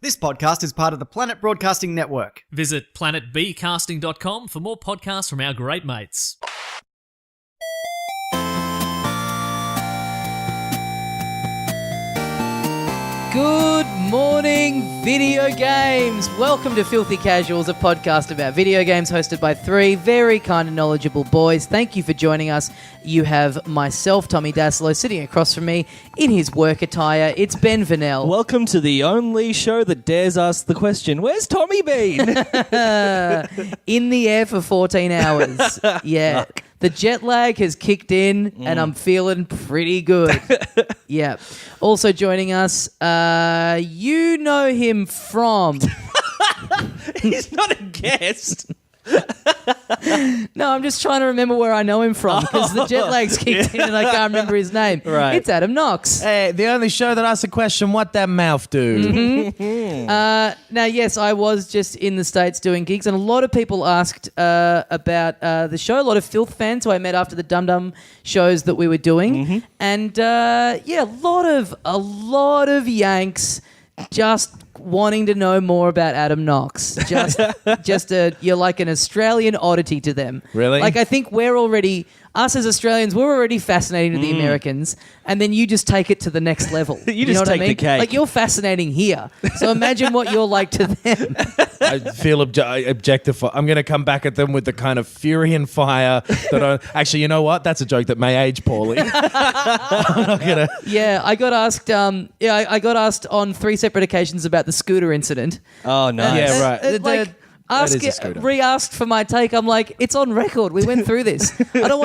This podcast is part of the Planet Broadcasting Network. Visit planetbcasting.com for more podcasts from our great mates. Good morning, video games. Welcome to Filthy Casuals, a podcast about video games hosted by three very kind and knowledgeable boys. Thank you for joining us. You have myself, Tommy Daslow, sitting across from me in his work attire. It's Ben Vanel. Welcome to the only show that dares ask the question, where's Tommy been? In the air for 14 hours. Yeah. The jet lag has kicked in, and I'm feeling pretty good. Yeah. Also joining us, you know him from... He's not a guest. No, I'm just trying to remember where I know him from, because the jet lag's kicked in and I can't remember his name. Right. It's Adam Knox. Hey, the only show that asks a question, what that mouth do? Now, yes, I was just in the States doing gigs, and a lot of people asked about the show. A lot of Filth fans who I met after the Dum Dum shows that we were doing. And, yeah, a lot of Yanks just wanting to know more about Adam Knox. You're like an Australian oddity to them. Really? Like, I think us as Australians, we're already fascinating to the Americans, and then you just take it to the next level. You know just what take I mean? the cake. Like, you're fascinating here. So imagine what you're like to them. I feel objectified. I'm going to come back at them with the kind of fury and fire that actually, you know what? That's a joke that may age poorly. I'm not going to... Yeah, I got asked. I got asked on 3 separate occasions about the scooter incident. Oh, nice. Yeah, right. Re-asked for my take. I'm like, it's on record. We went through this. I don't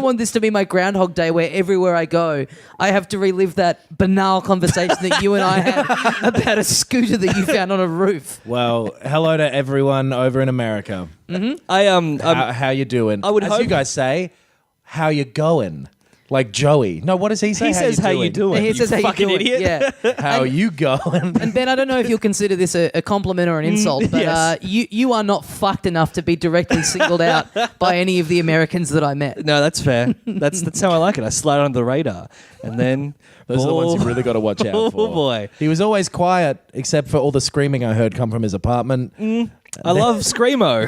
want this to be my Groundhog Day where everywhere I go, I have to relive that banal conversation that you and I had about a scooter that you found on a roof. Well, hello to everyone over in America. How you doing? I would As hope- you guys say, how you going? Like Joey. No, what does he say? He says, how you doing? He says, how you fucking doing? idiot. Yeah. How you going? And Ben, I don't know if you'll consider this a compliment or an insult, but Yes. you are not fucked enough to be directly singled out by any of the Americans that I met. No, that's fair. That's how I like it. I slide under the radar. And then... Those are the ones you really got to watch out for. Oh, boy. He was always quiet, except for all the screaming I heard come from his apartment. I love Screamo.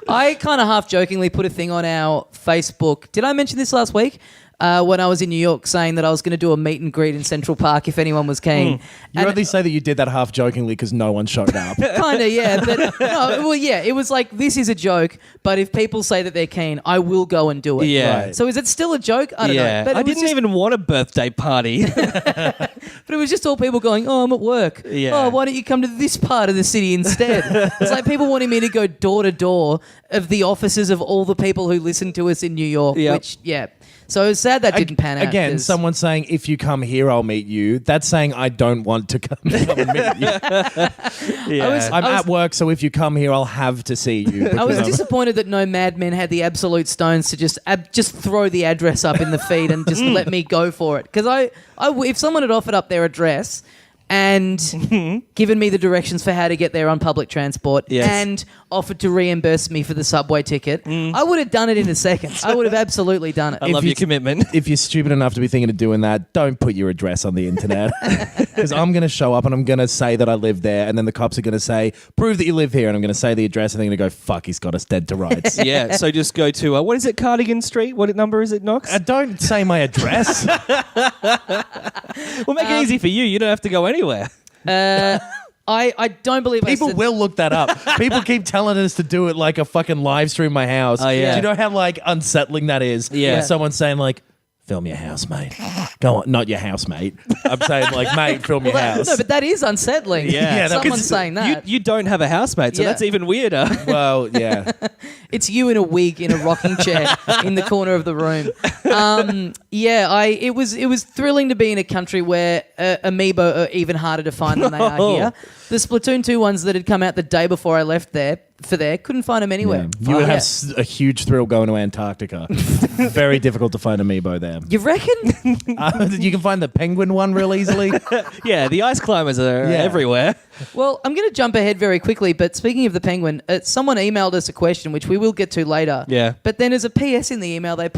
I kind of half jokingly put a thing on our Facebook. Did I mention this last week? When I was in New York, saying that I was going to do a meet and greet in Central Park if anyone was keen. You only say that you did that half jokingly because no one showed up. Kind of, yeah. But no, well, yeah. It was like, this is a joke, but if people say that they're keen, I will go and do it. Yeah. Right. So is it still a joke? I don't know. But I didn't even want a birthday party. But it was just all people going, oh, I'm at work. Yeah. Oh, why don't you come to this part of the city instead? It's like people wanting me to go door to door of the offices of all the people who listen to us in New York, Yep. which, yeah. So it was sad that didn't pan out. Again, 'cause- someone saying, if you come here, I'll meet you. That's saying I don't want to come and meet you. Yeah. I'm at work, so if you come here, I'll have to see you. I was because I'm- disappointed that no madmen had the absolute stones to just throw the address up in the feed and just let me go for it. Because if someone had offered up their address and given me the directions for how to get there on public transport and offered to reimburse me for the subway ticket, I would have done it in a second. I would have absolutely done it. I love your commitment. If you're stupid enough to be thinking of doing that, don't put your address on the internet. Because I'm going to show up and I'm going to say that I live there, and then the cops are going to say, prove that you live here, and I'm going to say the address, and they're going to go, fuck, he's got us dead to rights. Yeah, so just go to, what is it, Cardigan Street? What number is it, Knox? Don't say my address. We'll make it easy for you. You don't have to go anywhere. I don't believe People I said... will look that up. People keep telling us to do it like a fucking live stream my house. Oh, yeah. Do you know how like unsettling that is? Yeah. When someone's saying like, film your house, mate. Go on, not your house, mate. I'm saying like, mate, film your house. No, but that is unsettling. Yeah. Someone's saying that. You don't have a housemate, so Yeah. that's even weirder. Well, yeah. It's you in a wig in a rocking chair in the corner of the room. It was thrilling to be in a country where amiibo are even harder to find than they are here. The Splatoon 2 ones that had come out the day before I left there couldn't find them anywhere. Yeah. You would have a huge thrill going to Antarctica. Very difficult to find amiibo there. You reckon? You can find the penguin one real easily. Yeah, the ice climbers are everywhere. Well, I'm going to jump ahead very quickly, but speaking of the penguin, someone emailed us a question, which we will get to later. Yeah. But then as a PS in the email, they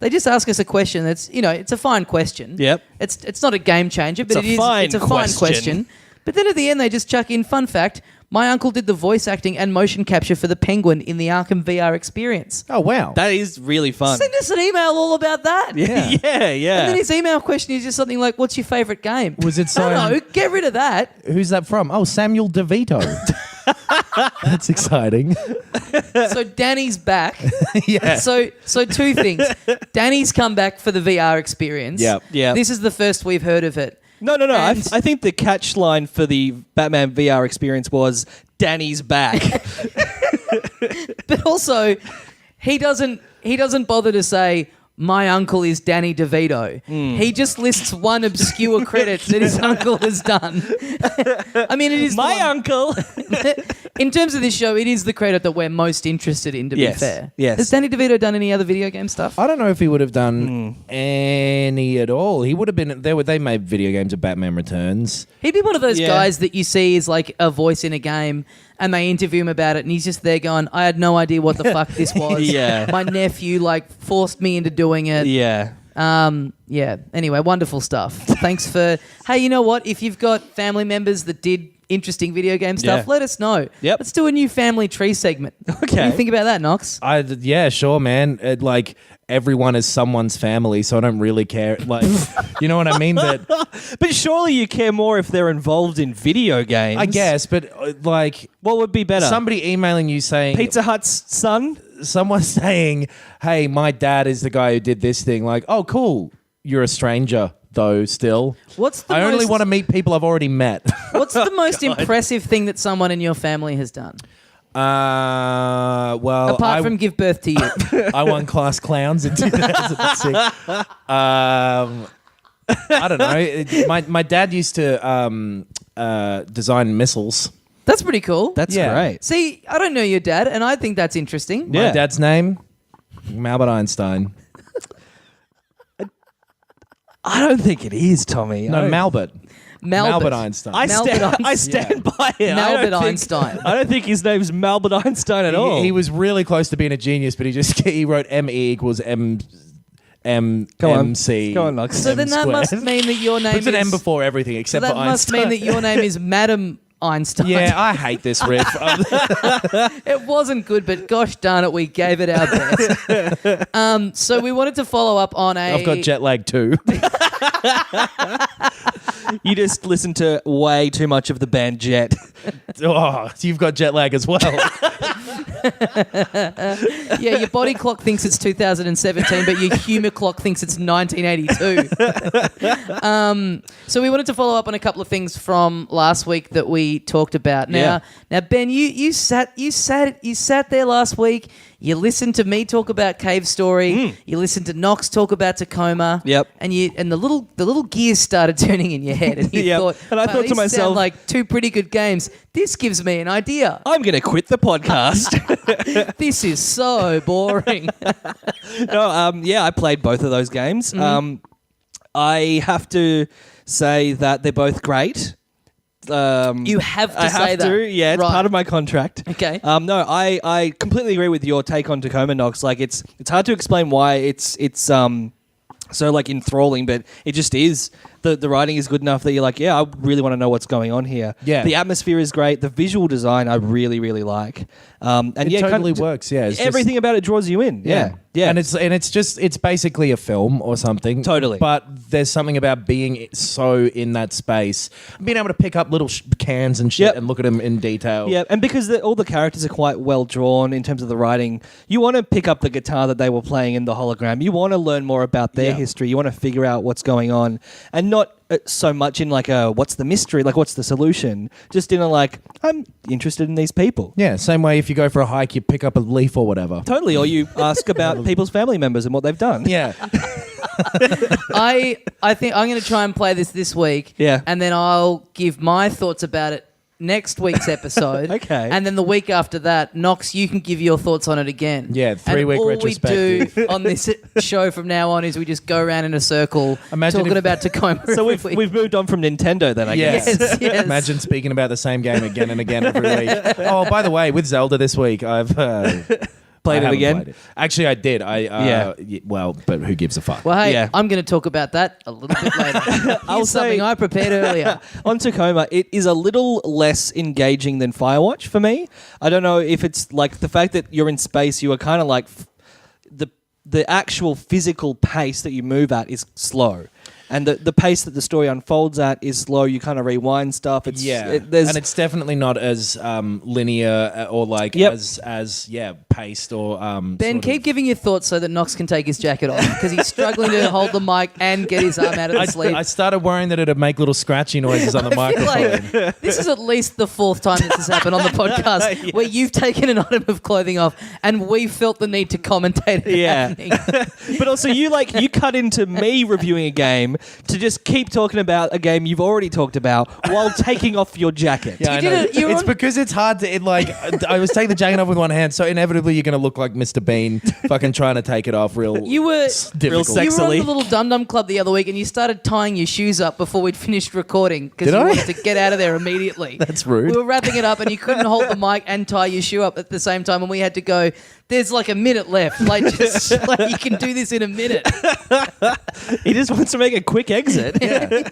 just ask us a question that's, it's a fine question. Yep. It's not a game changer, but it's a fine question. But then at the end, they just chuck in, fun fact, my uncle did the voice acting and motion capture for the Penguin in the Arkham VR experience. Oh, wow. That is really fun. Send us an email all about that. yeah. And then his email question is just something like, what's your favourite game? Was it so... I don't know, get rid of that. Who's that from? Oh, Samuel DeVito. That's exciting. So Danny's back. Yeah. So two things. Danny's come back for the VR experience. Yep. Yeah. This is the first we've heard of it. No. I And- think the catch line for the Batman VR experience was Danny's back. But also, he doesn't bother to say, my uncle is Danny DeVito. He just lists one obscure credit that his uncle has done. I mean, it is My uncle. in terms of this show, it is the credit that we're most interested in, to Yes, be fair. yes. Has Danny DeVito done any other video game stuff? I don't know if he would have done any at all. He would have been... They made video games of Batman Returns. He'd be one of those Yeah. guys that you see is like a voice in a game and they interview him about it and he's just there going, I had no idea what the fuck this was. Yeah. My nephew forced me into doing it. Yeah. Yeah. Anyway, wonderful stuff. Thanks for... Hey, you know what? If you've got family members that did interesting video game stuff, Yeah. let us know. Yep. Let's do a new family tree segment. What do Okay. you think about that, Knox? Yeah, sure, man. Everyone is someone's family, so I don't really care. You know what I mean? That But surely you care more if they're involved in video games. I guess, but What would be better? somebody emailing you saying Pizza Hut's son? someone saying, "Hey, my dad is the guy who did this thing." Like, oh, cool. You're a stranger, though. Still, What's the I only most- want to meet people I've already met. What's the most impressive thing that someone in your family has done? Well, Apart from give birth to you. I won Class Clowns in 2006. I don't know. My dad used to design missiles. That's pretty cool. That's Yeah. great. See, I don't know your dad, and I think that's interesting. My Yeah. dad's name, Albert Einstein. I don't think it is, Tommy. No, Malbert. Malbert. Einstein. I Malbert stand by it. Malbert Einstein. I don't think his name's Malbert Einstein at all. He was really close to being a genius, but he wrote ME equals M Go on. MC. Go on, Knox. So then that squared. must mean that your name There's an is... M before everything So except that for must Einstein. mean that your name is Madam Einstein. Yeah, I hate this riff. It wasn't good, but gosh darn it, we gave it our best. So we wanted to follow up on a... I've got jet lag too. You just listen to way too much of the band Jet. Oh, you've got jet lag as well. Yeah, your body clock thinks it's 2017, but your humour clock thinks it's 1982. So we wanted to follow up on a couple of things from last week that we talked about. Now, Ben, you sat there last week. You listened to me talk about Cave Story. You listened to Knox talk about Tacoma. Yep. And the little gears started turning in your head, and you Yep. thought, And I "Wow, thought to these myself- sound like two pretty good games. This gives me an idea. I'm going to quit the podcast. This is so boring." I played both of those games. I have to say that they're both great. You have to I say have that. to. Yeah, it's Right. part of my contract. Okay. No, I completely agree with your take on Tacoma, Knox. Like, it's hard to explain why it's so like enthralling, but it just is. The writing is good enough that you're like, yeah, I really want to know what's going on here. Yeah. The atmosphere is great. The visual design I really, really like. And It yeah, totally kind of, works. Yeah, it's just- everything about it draws you in. Yeah. And it's basically a film or something. Totally. But there's something about being so in that space, being able to pick up little cans and shit Yep. and look at them in detail. Yeah, and because all the characters are quite well drawn in terms of the writing, you want to pick up the guitar that they were playing in the hologram. You want to learn more about their Yeah. history. You want to figure out what's going on, and not so much in like a what's the mystery, like what's the solution. Just in a like, I'm interested in these people. Yeah, same way if you go for a hike, you pick up a leaf or whatever. Totally, or you ask about people's family members and what they've done. Yeah. I think I'm going to try and play this week. Yeah. And then I'll give my thoughts about it next week's episode. Okay. And then the week after that, Knox, you can give your thoughts on it again. Yeah, 3-week and retrospective. all we do on this show from now on is we just go around in a circle Imagine talking if- about Tacoma. So every week. we've moved on from Nintendo then, I guess. Yes, yes. Imagine speaking about the same game again and again every week. Oh, by the way, with Zelda this week, I've played it haven't again? played it. Actually, I did. Yeah. Well, but who gives a fuck? Well, hey, Yeah. I'm going to talk about that a little bit later. Here's something I prepared earlier. On Tacoma, it is a little less engaging than Firewatch for me. I don't know if it's like the fact that you're in space, you are kind of like the actual physical pace that you move at is slow. And the pace that the story unfolds at is slow. You kind of rewind stuff. And it's definitely not as linear or like Yep. as paced or Ben, keep giving your thoughts so that Knox can take his jacket off because he's struggling to hold the mic and get his arm out of the sleeve. I started worrying that it'd make little scratchy noises on the I feel microphone. like this is at least the fourth time this has happened on the podcast where you've taken an item of clothing off and we felt the need to commentate it happening. But also you cut into me reviewing a game to just keep talking about a game you've already talked about while taking off your jacket. Yeah, I did know. it- you were It's on- because it's hard to I was taking the jacket off with one hand, so inevitably you're going to look like Mr. Bean, fucking trying to take it off real. You were difficult. sex- You were on Sexily. the little Dum Dum Club the other week and you started tying your shoes up before we'd finished recording because Did you I? wanted to get out of there immediately. That's rude. We were wrapping it up and you couldn't hold the mic and tie your shoe up at the same time and we had to go, there's like a minute left. Like, just like you can do this in a minute. He just wants to make a quick exit.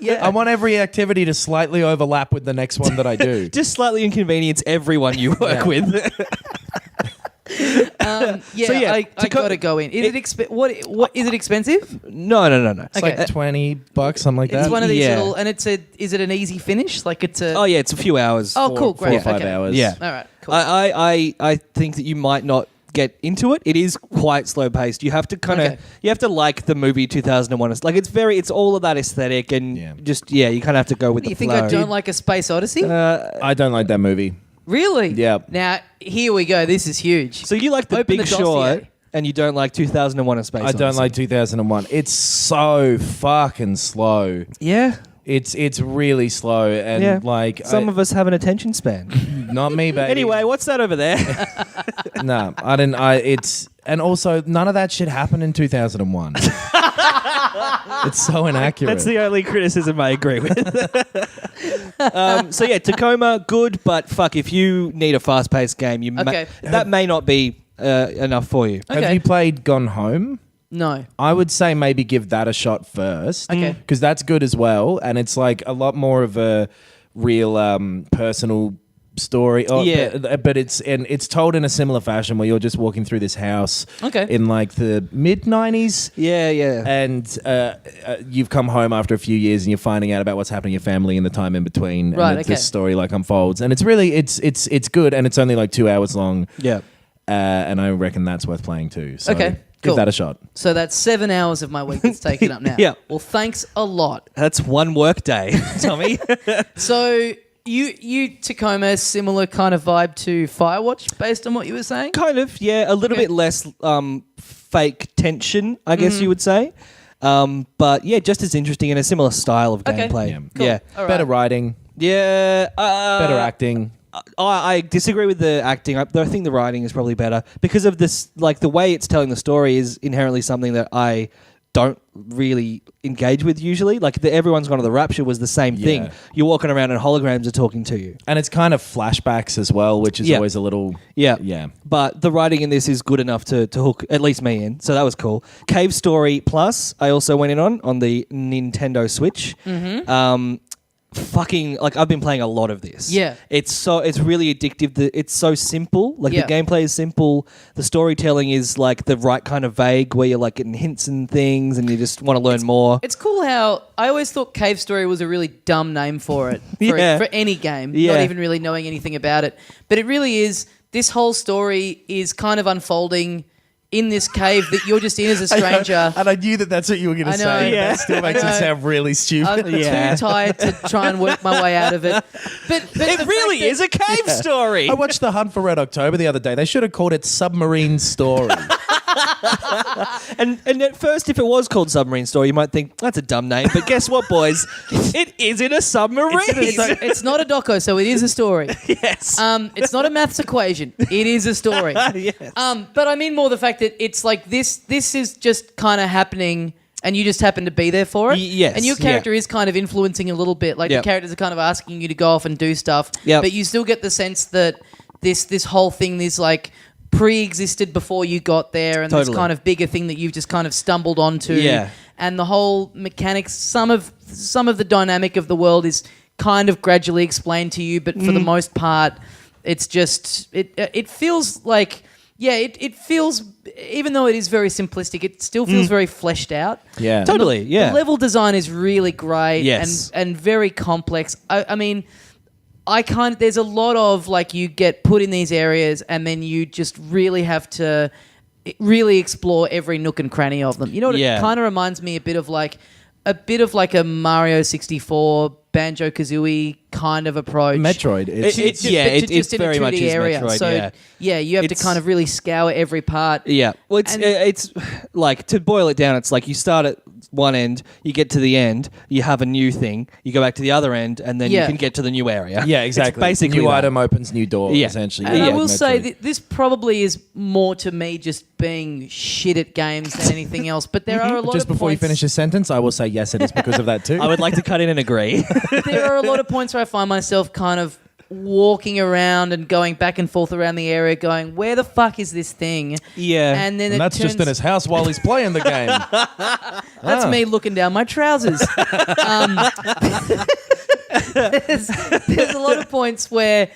Yeah. I want every activity to slightly overlap with the next one that I do. Just slightly inconvenience everyone you work with. Yeah, So, yeah, I to got to go in. Is what is it expensive? No. Okay. It's like $20, something like that. It's one of these Yeah. little, and is it an easy finish? Like it's a. Oh yeah, it's a few hours. Oh, cool, great. 4 or 5 okay. hours. Yeah. All right, cool. I think that you might not get into it. It is quite slow paced. You have to Okay. you have to like the movie 2001. Like it's all of that aesthetic and Yeah. you kind of have to go with you the think flow. I don't like a Space Odyssey? I don't like that movie. Really? Yeah. Now here we go. This is huge. So you like the Open Big the Short dossier. and you don't like 2001: A Space I don't Odyssey. like 2001. It's so fucking slow. Yeah. It's really slow and like Some of us have an attention span. not me, baby. Anyway, what's that over there? No, I didn't. And also none of that shit happened in 2001. It's so inaccurate. That's the only criticism I agree with. So yeah, Tacoma, good, but fuck, if you need a fast-paced game, Okay. that may not be enough for you. Okay. Have you played Gone Home? No. I would say maybe give that a shot first. Okay. Because that's good as well. And it's like a lot more of a real personal story. Yeah. But it's told in a similar fashion where you're just walking through this house Okay. in like the mid-90s. Yeah. And you've come home after a few years and you're finding out about what's happening in your family in the time in between. Right, And okay. this story like unfolds. And it's really, it's good. And it's only like 2 hours long. Yeah. And I reckon that's worth playing too. So Okay, give cool. that a shot. So that's 7 hours of my week that's taken up now. Yeah. Well, thanks a lot. That's one work day, Tommy. So you Tacoma, similar kind of vibe to Firewatch based on what you were saying? Kind of, yeah. A little Okay. bit less fake tension, I guess you would say. But yeah, just as interesting in a similar style of Okay. gameplay. Yeah. Cool. Yeah. All right. Better writing, Yeah. better acting. I disagree with the acting. I think the writing is probably better because of this. Like the way it's telling the story is inherently something that I don't really engage with usually. Like Everyone's Gone to the Rapture was the same thing. Yeah. You're walking around and holograms are talking to you. And it's kind of flashbacks as well, which is Yeah. always a little... Yeah. Yeah. But the writing in this is good enough to hook at least me in. So that was cool. Cave Story Plus, I also went in on the Nintendo Switch. Mm-hmm. Fucking, like, I've been playing a lot of this. Yeah. It's really addictive. It's so simple. Like, Yeah. the gameplay is simple. The storytelling is, like, the right kind of vague where you're, like, getting hints and things and you just want to learn more. It's cool how I always thought Cave Story was a really dumb name for it. Yeah. For any game, Yeah. not even really knowing anything about it. But it really is, this whole story is kind of unfolding in this cave that you're just in as a stranger. And I knew that that's what you were going I to know. say. Yeah. That still makes I know. it sound really stupid. I'm Yeah. too tired to try and work my way out of it. But It really is a cave story. I watched The Hunt for Red October the other day. They should have called it Submarine Story. And at first, if it was called Submarine Story, you might think, that's a dumb name. But guess what, boys? It is in a submarine. It's not a doco, so it is a story. Yes. It's not a maths equation. It is a story. Yes. But I mean more the fact that it's like this is just kind of happening and you just happen to be there for it. Yes, And your yeah. character is kind of influencing a little bit. Like Yep. the characters are kind of asking you to go off and do stuff. Yep. But you still get the sense that this whole thing is like pre-existed before you got there, and this Totally. kind of bigger thing that you've just kind of stumbled onto. Yeah. And the whole mechanics, some of the dynamic of the world is kind of gradually explained to you, but for the most part, it's just it feels like it feels, even though it is very simplistic, it still feels very fleshed out. Yeah. Totally, yeah. The level design is really great Yes. and very complex. I mean, there's a lot of like you get put in these areas and then you just really have to really explore every nook and cranny of them. You know what? Yeah. It kind of reminds me a bit of like a Mario 64 Banjo-Kazooie kind of approach. Metroid. It's, It's just in a very 2D much is area. Metroid, So yeah. you have to It's- kind of really scour every part. Yeah. Well, And- it's like, to boil it down, it's like you start at one end, you get to the end, you have a new thing, you go back to the other end, and then you Yeah. can get to the new area. yeah, exactly. It's basically new that. item opens new door, Yeah. essentially. And Yeah, I will Metroid. say this probably is more to me just being shit at games than anything else. But there are a lot Just of before points, you finish your sentence, I will say yes, it is because of that too. I would like to cut in and agree. there are a lot of points where I find myself kind of walking around and going back and forth around the area going, where the fuck is this thing? Yeah. And then and that's just in his house while he's playing the game. That's me looking down my trousers. There's a lot of points where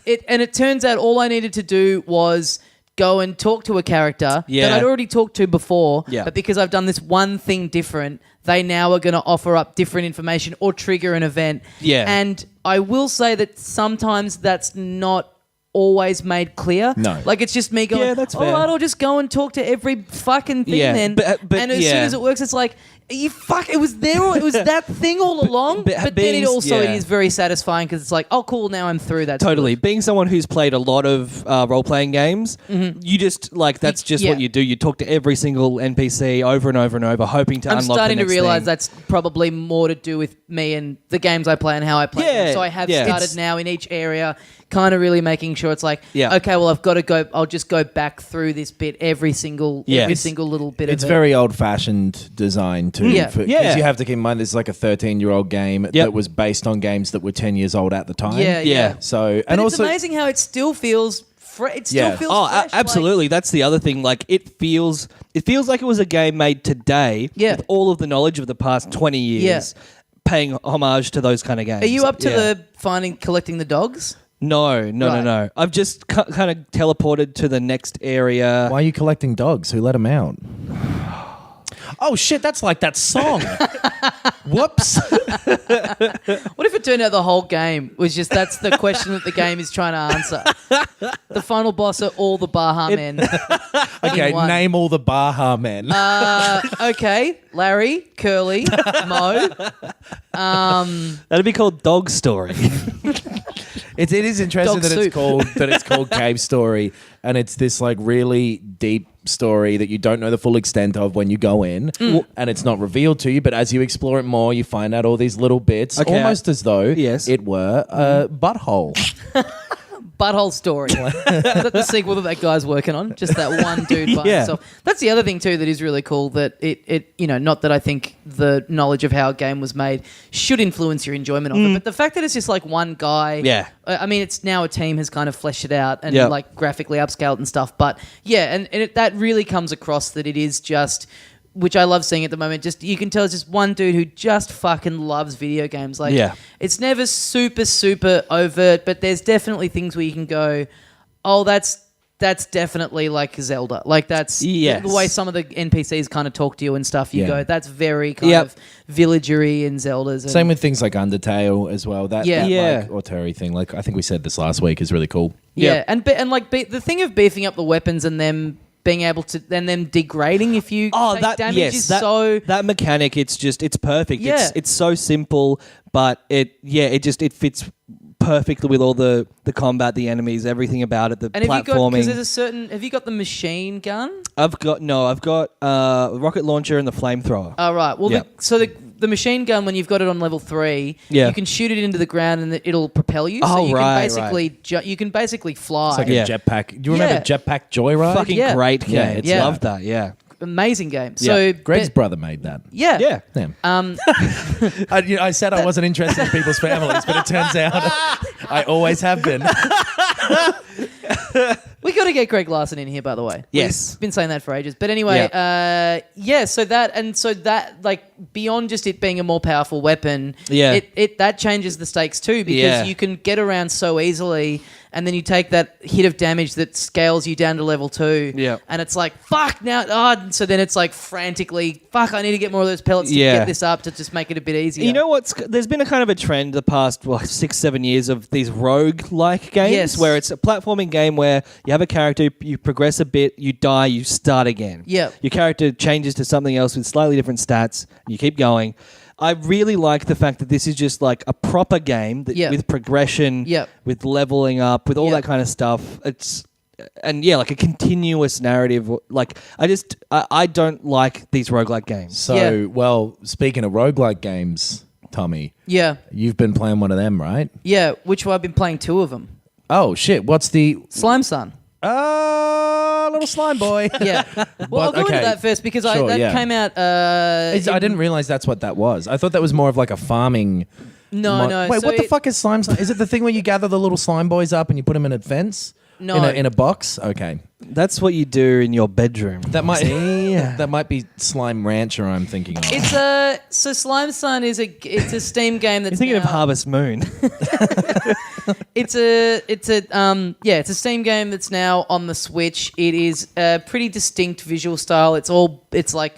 it turns out all I needed to do was go and talk to a character Yeah. that I'd already talked to before, Yeah. but because I've done this one thing different, they now are going to offer up different information or trigger an event. Yeah. And I will say that sometimes that's not always made clear. No. Like it's just me going, Yeah, that's all fair. right, I'll just go and talk to every fucking thing Yeah, then. but and as soon yeah. as it works, it's like, it was there, or it was that thing all along. But But then being- it also yeah. is very satisfying because it's like, oh, cool, now I'm through that. Totally. Being someone who's played a lot of role-playing games, you just, like, that's just Yeah. what you do. You talk to every single NPC over and over and over, hoping to I'm unlock starting the to next realize thing. that's probably more to do with me and the games I play and how I play them. Yeah, So I have yeah. started It's- now in each area, kind of really making sure it's like, Yeah. okay, well, I've got to go. I'll just go back through this bit every single little bit It's of it. very old-fashioned design too. Yeah. Because Yeah. you have to keep in mind this is like a 13-year-old game that was based on games that were 10 years old at the time. Yeah. Yeah. So But and it's also amazing how it still feels. It still Yeah. feels. Oh, fresh, absolutely. That's the other thing. Like, it feels like it was a game made today Yeah. with all of the knowledge of the past 20 years, paying homage to those kind of games. Are you up to Yeah. collecting the dogs? No. Right. I've just kind of teleported to the next area. why are you collecting dogs? Who let them out? Oh shit, that's like that song. Whoops. What if it turned out the whole game was just that's the question that the game is trying to answer? The final boss are all the Baja men. Okay, in one. name all the Baja men. Okay, Larry, Curly, Mo. That'd be called Dog Story. It is interesting Dog that it's called Cave Story, and it's this like really deep story that you don't know the full extent of when you go in, and it's not revealed to you. But as you explore it more, you find out all these little bits, Okay, almost as though Yes. it were a butthole. Butthole Story. Is that the sequel that guy's working on? Just that one dude by Yeah. himself. That's the other thing too that is really cool. That it not that I think the knowledge of how a game was made should influence your enjoyment of it, but the fact that it's just like one guy. Yeah. I mean, it's now a team has kind of fleshed it out and Yeah. like graphically upscaled and stuff. But yeah, and that really comes across that it is just. Which I love seeing at the moment. Just you can tell it's just one dude who just fucking loves video games. Like, Yeah. it's never super overt, but there's definitely things where you can go, oh, that's definitely like Zelda. Like that's Yes. the way some of the NPCs kind of talk to you and stuff. You Yeah. go, that's very kind Yep. of villagery in Zeldas. And Same with things like Undertale as well. That Yeah. like Autori thing. Like I think we said this last week is really cool. yeah, and the thing of beefing up the weapons and them being able to then them degrading if you take damage is so that mechanic. It's perfect. Yeah. It's so simple, but it fits perfectly with all the combat, the enemies, everything about it, the and platforming. have you got the machine gun? I've got a rocket launcher and the flamethrower. Oh, right. Well, Yeah. the machine gun, when you've got it on level 3, Yeah. you can shoot it into the ground and it'll propel you. So Oh, you right, can basically you can basically fly. It's like Yeah. a jetpack. Do you remember Yeah. Jetpack Joyride? Fucking yeah. great game. Yeah, it's Love that. Yeah. Amazing game. Yeah. So Greg's brother made that. yeah. Yeah. Damn. Um, I said I wasn't interested in people's families, but it turns out I always have been. We got to get Greg Larson in here, by the way. Yes. We've been saying that for ages. But anyway, so that like beyond just it being a more powerful weapon, it that changes the stakes too, because you can get around so easily, and then you take that hit of damage that scales you down to level 2. Yeah. And it's like, fuck now. So then it's like frantically, fuck, I need to get more of those pellets to get this up to just make it a bit easier. You know there's been a kind of a trend the past 6-7 years of these rogue-like games where it's a platforming game where you have a character, you progress a bit, you die, you start again. Yep. Your character changes to something else with slightly different stats, and you keep going. I really like the fact that this is just like a proper game that, with progression, with leveling up, with all that kind of stuff. Like a continuous narrative. Like I don't like these roguelike games. So, well, speaking of roguelike games, Tommy. Yeah. You've been playing one of them, right? Yeah, which I've been playing 2 of them. Oh, shit. What's the... Slime Son. Little slime boy. Yeah. Well, I'll go into that first because came out... I didn't realize that's what that was. I thought that was more of like a farming... No. Wait, so what the fuck is slime? Is it the thing where you gather the little slime boys up and you put them in a fence? No. In a box? Okay. That's what you do in your bedroom. That might that might be Slime Rancher I'm thinking of. So Slime Son is a Steam game that's You're thinking of Harvest Moon. It's a Steam game that's now on the Switch. It is a pretty distinct visual style. It's like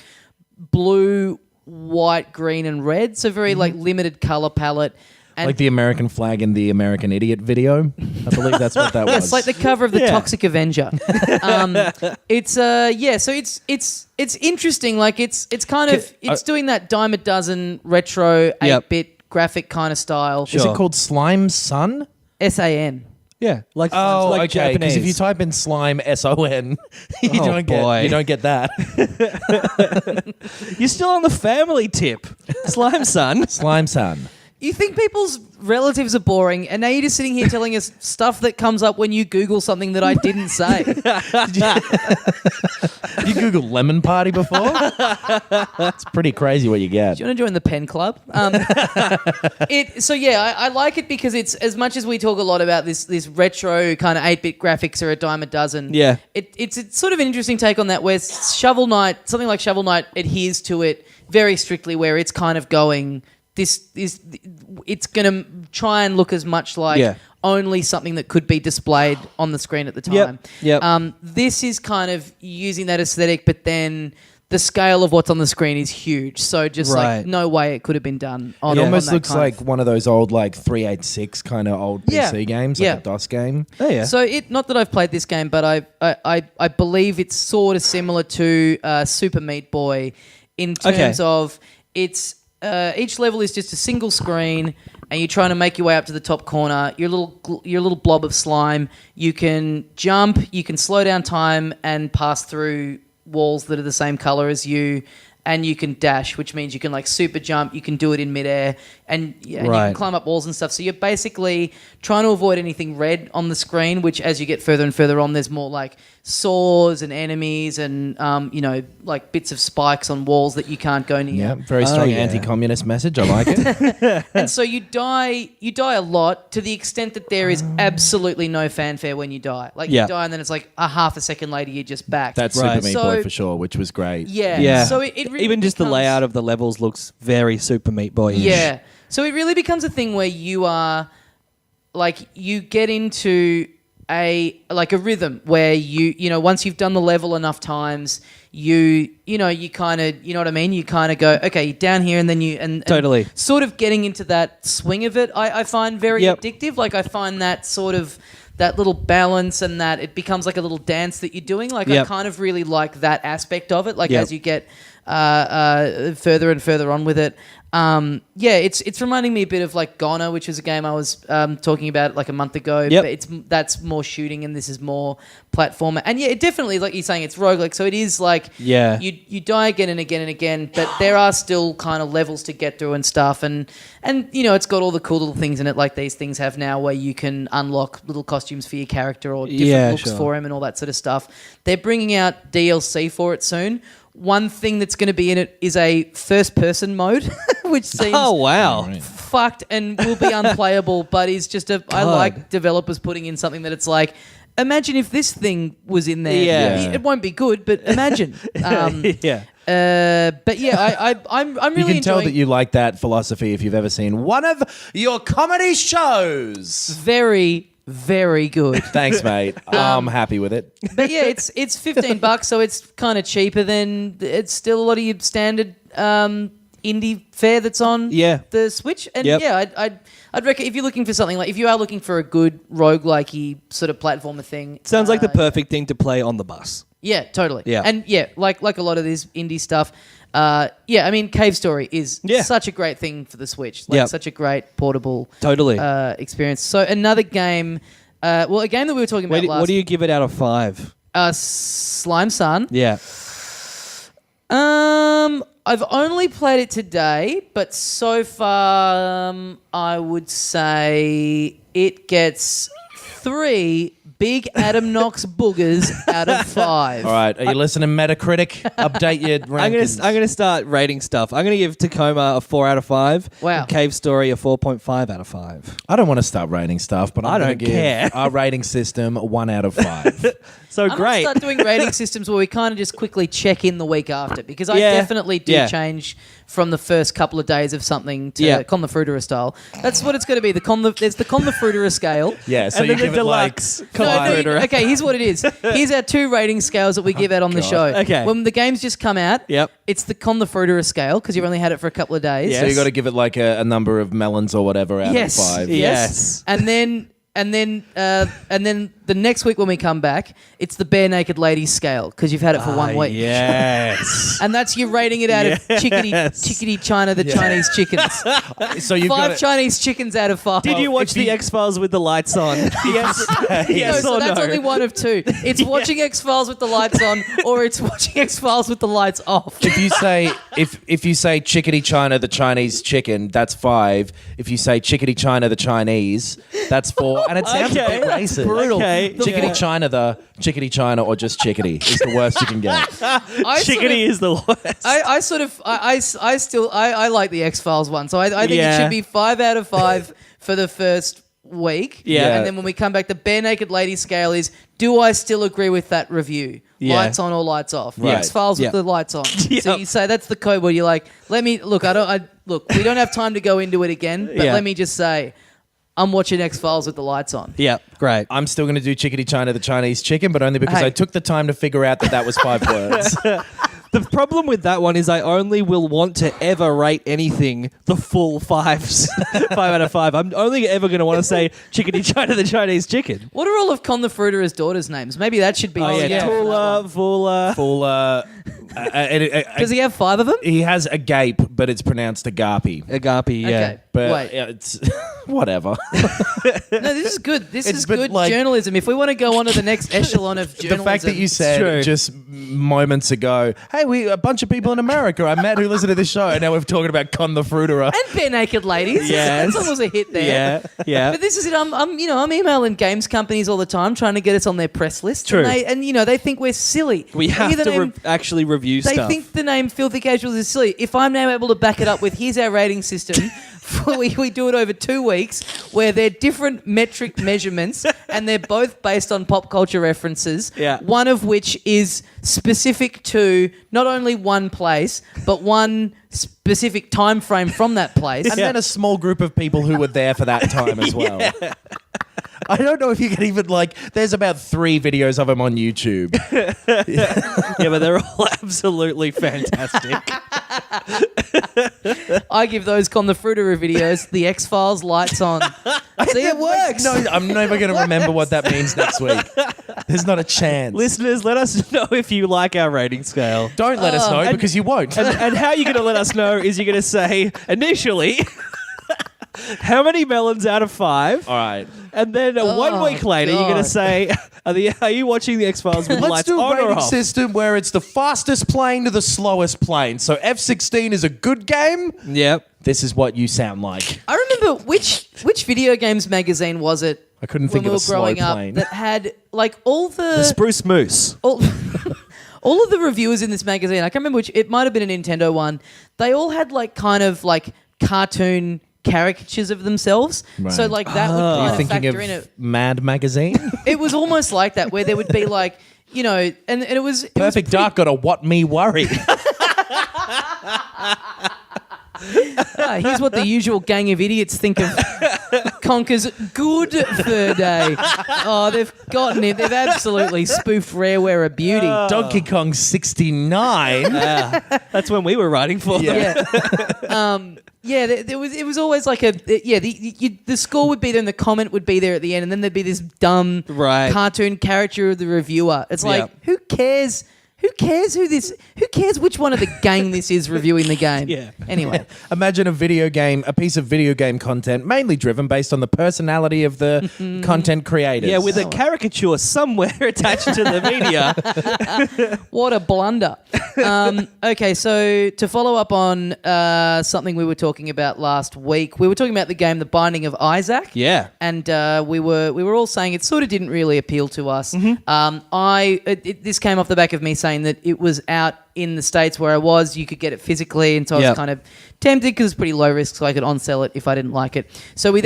blue, white, green, and red. So very like limited color palette. And like the American flag in the American Idiot video. I believe that's what that was. It's like the cover of the Toxic Avenger. So it's interesting. Like it's kind of doing that dime a dozen retro 8-bit graphic kind of style. Is it called Slime Son? SAN. Yeah, like okay. Japanese. Because if you type in slime SON, you don't get that. You're still on the family tip, Slime Son. Slime Son. You think people's relatives are boring, and now you're just sitting here telling us stuff that comes up when you Google something that I didn't say. You Googled lemon party before? It's pretty crazy what you get. Do you want to join the pen club? I like it because it's, as much as we talk a lot about this retro kind of 8-bit graphics are a dime a dozen. Yeah. It's sort of an interesting take on that, where something like Shovel Knight adheres to it very strictly, where it's kind of going... it's going to try and look as much like only something that could be displayed on the screen at the time. Yep. This is kind of using that aesthetic, but then the scale of what's on the screen is huge. So just like no way it could have been done on It almost on that looks kind like one of those old like 386 kind of old PC games, like a DOS game. Oh yeah. So not that I've played this game, but I believe it's sort of similar to Super Meat Boy in terms of it's... each level is just a single screen, and you're trying to make your way up to the top corner. Your little blob of slime. You can jump, you can slow down time and pass through walls that are the same color as you, and you can dash, which means you can like super jump. You can do it in midair, and you can climb up walls and stuff. So you're basically trying to avoid anything red on the screen, which as you get further and further on, there's more like saws and enemies and like bits of spikes on walls that you can't go near. Yeah, very strong anti-communist message. I like it. And so you die a lot, to the extent that there is absolutely no fanfare when you die. Like you die and then it's like a half a second later you're just back. That's Super Meat Boy for sure, which was great. Yeah. So it really even just the layout of the levels looks very Super Meat Boy-ish. Yeah. So it really becomes a thing where you are like, you get into a rhythm where you once you've done the level enough times, you kind of, you know what I mean? You kind of go, okay, down here, and then and totally sort of getting into that swing of it. I find very addictive. Like I find that sort of that little balance, and that it becomes like a little dance that you're doing. Like I kind of really like that aspect of it. Like as you get further and further on with it. It's reminding me a bit of like Goner, which was a game I was talking about like a month ago. But that's more shooting, and this is more platformer. And it definitely, like you're saying, it's roguelike. So it is like you die again and again and again, but there are still kind of levels to get through and stuff. And it's got all the cool little things in it, like these things have now, where you can unlock little costumes for your character or different looks for him and all that sort of stuff. They're bringing out DLC for it soon. One thing that's going to be in it is a first-person mode, which seems fucked and will be unplayable, but is just I like developers putting in something that it's like, imagine if this thing was in there. Yeah. It won't be good, but imagine. Yeah. But yeah, I'm really You can tell enjoying that you like that philosophy if you've ever seen one of your comedy shows. very, very good. Thanks, mate. I'm happy with it. But yeah, it's $15, so it's kind of cheaper than it's still a lot of your standard indie fare that's on the Switch. And I'd reckon if you're looking for something like, if you are looking for a good roguelike-y sort of platformer thing, Sounds like the perfect thing to play on the bus. Yeah, totally. Yeah. And yeah, like a lot of this indie stuff. I mean, Cave Story is such a great thing for the Switch. Like such a great portable experience. So another game, a game that we were talking about last. What do you give it out of 5? Slime Sun. Yeah. I've only played it today, but so far I would say it gets 3 big Adam Knox boogers out of 5. All right. Are you listening, Metacritic? Update your rankings. I'm gonna start rating stuff. I'm gonna give Tacoma a 4 out of 5. Wow. And Cave Story a 4.5 out of 5. I don't want to start rating stuff, but I'm I going to don't give care. our rating system 1 out of 5. So I'm great. gonna start doing rating systems where we kind of just quickly check in the week after, because I Yeah. definitely do Yeah. change from the first couple of days of something to Con the Fruiterer style. That's what it's going to be. There's the Con the Fruiterer scale. Yeah, so and you then the give it like... deluxe. Okay, here's what it is. Here's our 2 rating scales that we give out on the show. Okay. When the game's just come out, it's the Con the Fruiterer scale, because you've only had it for a couple of days. Yeah. So you got to give it like a number of melons or whatever out of 5. Yes. And then the next week when we come back, it's the Bare Naked Ladies scale, because you've had it for 1 week. Yes. And that's you rating it out of chickadee China, the Chinese chickens. So you've 5 got Chinese chickens out of 5. Did you watch the X-Files with the lights on? Yes. No, so that's only one of 2. It's watching X-Files with the lights on, or it's watching X-Files with the lights off. If you say chickadee China, the Chinese chicken, that's 5. If you say chickadee China, the Chinese, that's 4. And it sounds a bit racist. Brutal. Okay. Chickadee China, the chickadee China, or just chickadee is the worst you can get. Chickadee is the worst. I still like the X-Files one, so I think it should be 5 out of 5 for the first week. Yeah. And then when we come back, the Bare Naked Lady scale is, do I still agree with that review? Yeah. Lights on or lights off? Right. X-Files with the lights on. So you say that's the code where you're like, we don't have time to go into it again, but let me just say, I'm watching X-Files with the lights on. Yeah, great. I'm still going to do chickadee China, the Chinese chicken, but only because I took the time to figure out that was 5 words. The problem with that one is I only will want to ever rate anything the full 5s. 5 out of 5. I'm only ever going to want to say chickadee China, the Chinese chicken. What are all of Con the Fruiterer's daughters' names? Maybe that should be. Tula, Fula. Does he have 5 of them? He has agape, but it's pronounced agape. Agape, yeah. Okay. But Wait. it's whatever. No, this is good. This is but good like- journalism. If we want to go on to the next echelon of journalism. The fact that you True. said just moments ago, hey, a bunch of people in America I met who listen to this show, and now we're talking about Con the Fruiterer. and Bare Naked Ladies. Yes. That song was a hit there. Yeah. But this is it. I'm emailing games companies all the time trying to get us on their press list. True. And they think we're silly. We have Either to name- actually review They stuff. think the name Filthy Casuals is silly. If I'm now able to back it up with here's our rating system, we do it over 2 weeks where they're different metric measurements and they're both based on pop culture references. Yeah. One of which is specific to not only one place, but one specific time frame from that place. And then a small group of people who were there for that time as well. I don't know if you can even there's about 3 videos of him on YouTube. Yeah, but they're all absolutely fantastic. I give those Con the Fruiterer videos the X-Files lights on. See, it works. No, I'm never going to remember what that means next week. There's not a chance. Listeners, let us know if you like our rating scale. Don't let us know because you won't. And how you're going to let us know is you're going to say, initially, how many melons out of 5? All right. And then 1 week later, you're going to say, are you watching the X-Files with the Let's lights do a on or rating off? system where it's the fastest plane to the slowest plane. So F-16 is a good game. Yep. This is what you sound like. I remember which video games magazine was it? I couldn't when think we of were a slow growing up plane. that had all The Spruce Moose. all of the reviewers in this magazine. I can't remember which. It might have been a Nintendo one. They all had kind of cartoon caricatures of themselves. Right. So like that would Are kind you of thinking factor of in it. Mad Magazine? It was almost like that, where there would be like, you know, and it was Perfect Dark got a what me worry. Here's what the usual gang of idiots think of Conker's Good Fur Day. Oh, they've gotten it. They've absolutely spoofed Rareware a beauty. Donkey Kong 69. That's when we were writing for them. Yeah. It was always like the score would be there and the comment would be there at the end, and then there'd be this dumb cartoon caricature of the reviewer. It's like, who cares? Who cares which one of the gang this is reviewing the game? Yeah. Anyway. Imagine a piece of video game content mainly driven based on the personality of the content creators. Yeah, with a caricature somewhere attached to the media. What a blunder. Okay, so to follow up on something we were talking about last week, we were talking about the game The Binding of Isaac. Yeah. And we were all saying it sort of didn't really appeal to us. This came off the back of me saying that it was out in the States where I was. You could get it physically, and so I was kind of tempted because it's pretty low risk, so I could on-sell it if I didn't like it. So we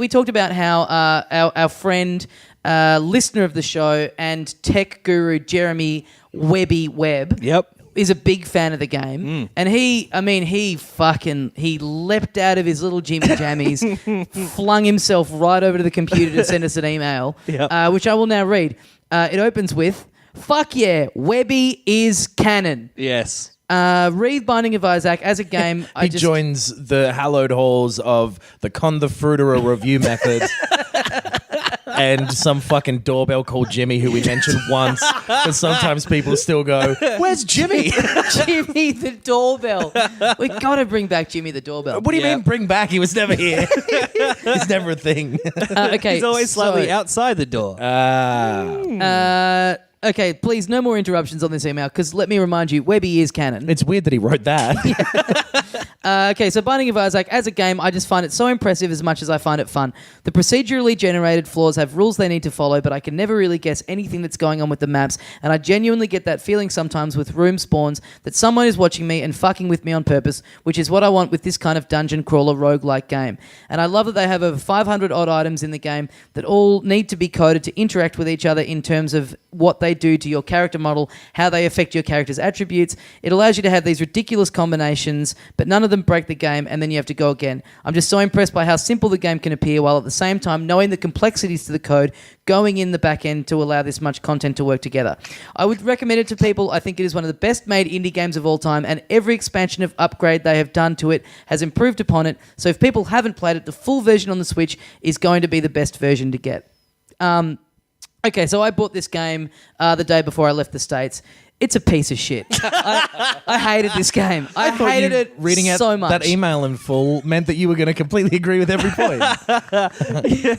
talked about how our friend, listener of the show, and tech guru Jeremy Webby Webb is a big fan of the game. And he leapt out of his little Jimmy Jammies, flung himself right over to the computer to send us an email, which I will now read. It opens with, "Fuck yeah, Webby is canon." Yes. Read Binding of Isaac as a game. He joins the hallowed halls of the Con the Fruiterer review method and some fucking doorbell called Jimmy who we mentioned once, but sometimes people still go, "Where's Jimmy?" Jimmy the doorbell. We got to bring back Jimmy the doorbell. What do you mean bring back? He was never here. He's never a thing. Okay, He's always slightly outside the door. Okay, please, no more interruptions on this email, because let me remind you, Webby is canon. It's weird that he wrote that. Okay, so Binding of Isaac, as a game, I just find it so impressive as much as I find it fun. The procedurally generated floors have rules they need to follow, but I can never really guess anything that's going on with the maps, and I genuinely get that feeling sometimes with room spawns that someone is watching me and fucking with me on purpose, which is what I want with this kind of dungeon crawler roguelike game. And I love that they have over 500 odd items in the game that all need to be coded to interact with each other in terms of what they do to your character model, how they affect your character's attributes. It allows you to have these ridiculous combinations, but none of them break the game, and then you have to go again. I'm just so impressed by how simple the game can appear, while at the same time knowing the complexities to the code going in the back end to allow this much content to work together. I would recommend it to people. I think it is one of the best made indie games of all time, and every expansion of upgrade they have done to it has improved upon it. So if people haven't played it, the full version on the Switch is going to be the best version to get. Okay, so I bought this game the day before I left the States. It's a piece of shit. I hated this game. I hated it reading out so much. that email in full meant that you were going to completely agree with every point.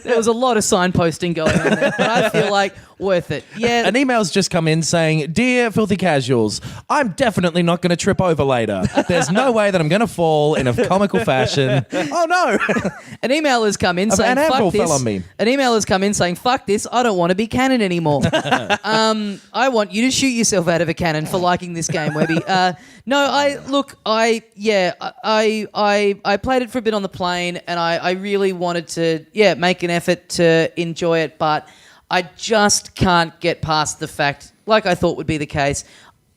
There was a lot of signposting going on there, but I feel like worth it. Yeah. An email's just come in saying, "Dear Filthy Casuals, I'm definitely not going to trip over later. There's no way that I'm going to fall in a comical fashion." Oh no! An email has come in saying, an apple "Fuck this." fell on me. An email has come in saying, "Fuck this. I don't want to be canon anymore." I want you to shoot yourself out of a cannon for liking this game, Webby. I played it for a bit on the plane, and I really wanted to make an effort to enjoy it, but I just can't get past the fact, like I thought would be the case,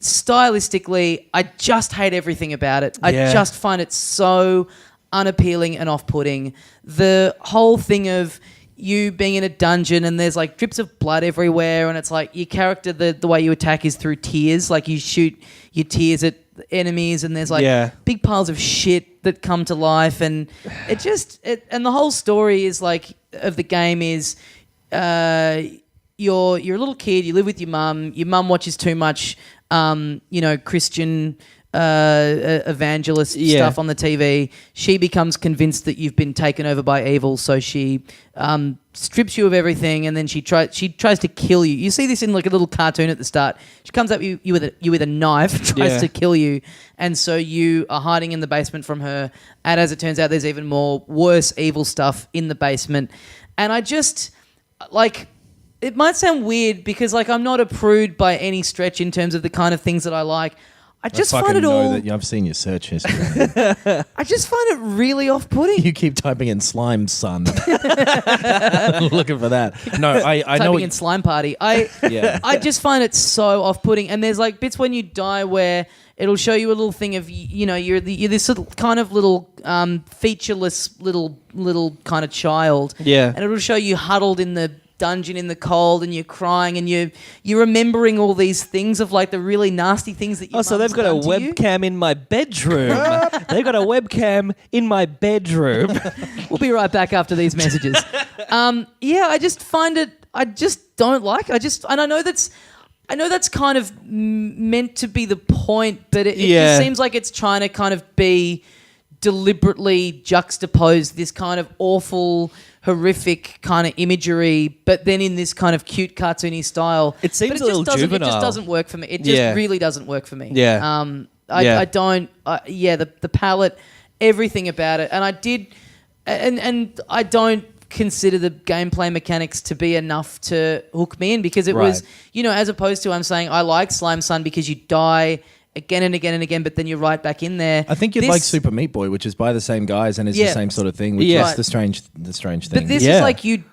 stylistically, I just hate everything about it. I just find it so unappealing and off-putting. The whole thing of you being in a dungeon and there's like drips of blood everywhere, and it's like your character, the way you attack is through tears. Like you shoot your tears at enemies, and there's like big piles of shit that come to life, and and the whole story is like of the game is you're a little kid, you live with your mum watches too much Christian evangelist stuff on the TV. She becomes convinced that you've been taken over by evil, so she strips you of everything, and then she tries to kill you. You see this in like a little cartoon at the start. She comes up you with a knife, tries to kill you, and so you are hiding in the basement from her. And as it turns out, there's even more worse evil stuff in the basement. And I just like. It might sound weird because like I'm not a prude by any stretch in terms of the kind of things that I like. I just fucking find it know all. that I've seen your search history. I just find it really off-putting. You keep typing in slime, son. Looking for that. No, I know. Typing in slime party. Yeah. I just find it so off-putting. And there's like bits when you die where it'll show you a little thing of you're this little kind of little featureless little kind of child. Yeah. And it'll show you huddled in the dungeon in the cold, and you're crying, and you're remembering all these things of like the really nasty things that you. Oh, so they've got a webcam in my bedroom. They've got a webcam in my bedroom. We'll be right back after these messages. Yeah, I just find it. I just don't like. And I know that's kind of meant to be the point, but it just seems like it's trying to kind of be deliberately juxtapose this kind of awful, horrific kind of imagery, but then in this kind of cute cartoony style. It seems but a little juvenile. It just doesn't work for me. It just really doesn't work for me. Yeah. I don't. The palette, everything about it, and I did, and I don't consider the gameplay mechanics to be enough to hook me in, because it was, as opposed to I'm saying I like Slime Sun because you die again and again and again, but then you're right back in there. I think you'd like Super Meat Boy, which is by the same guys and is the same sort of thing, which is the strange thing. But this is like you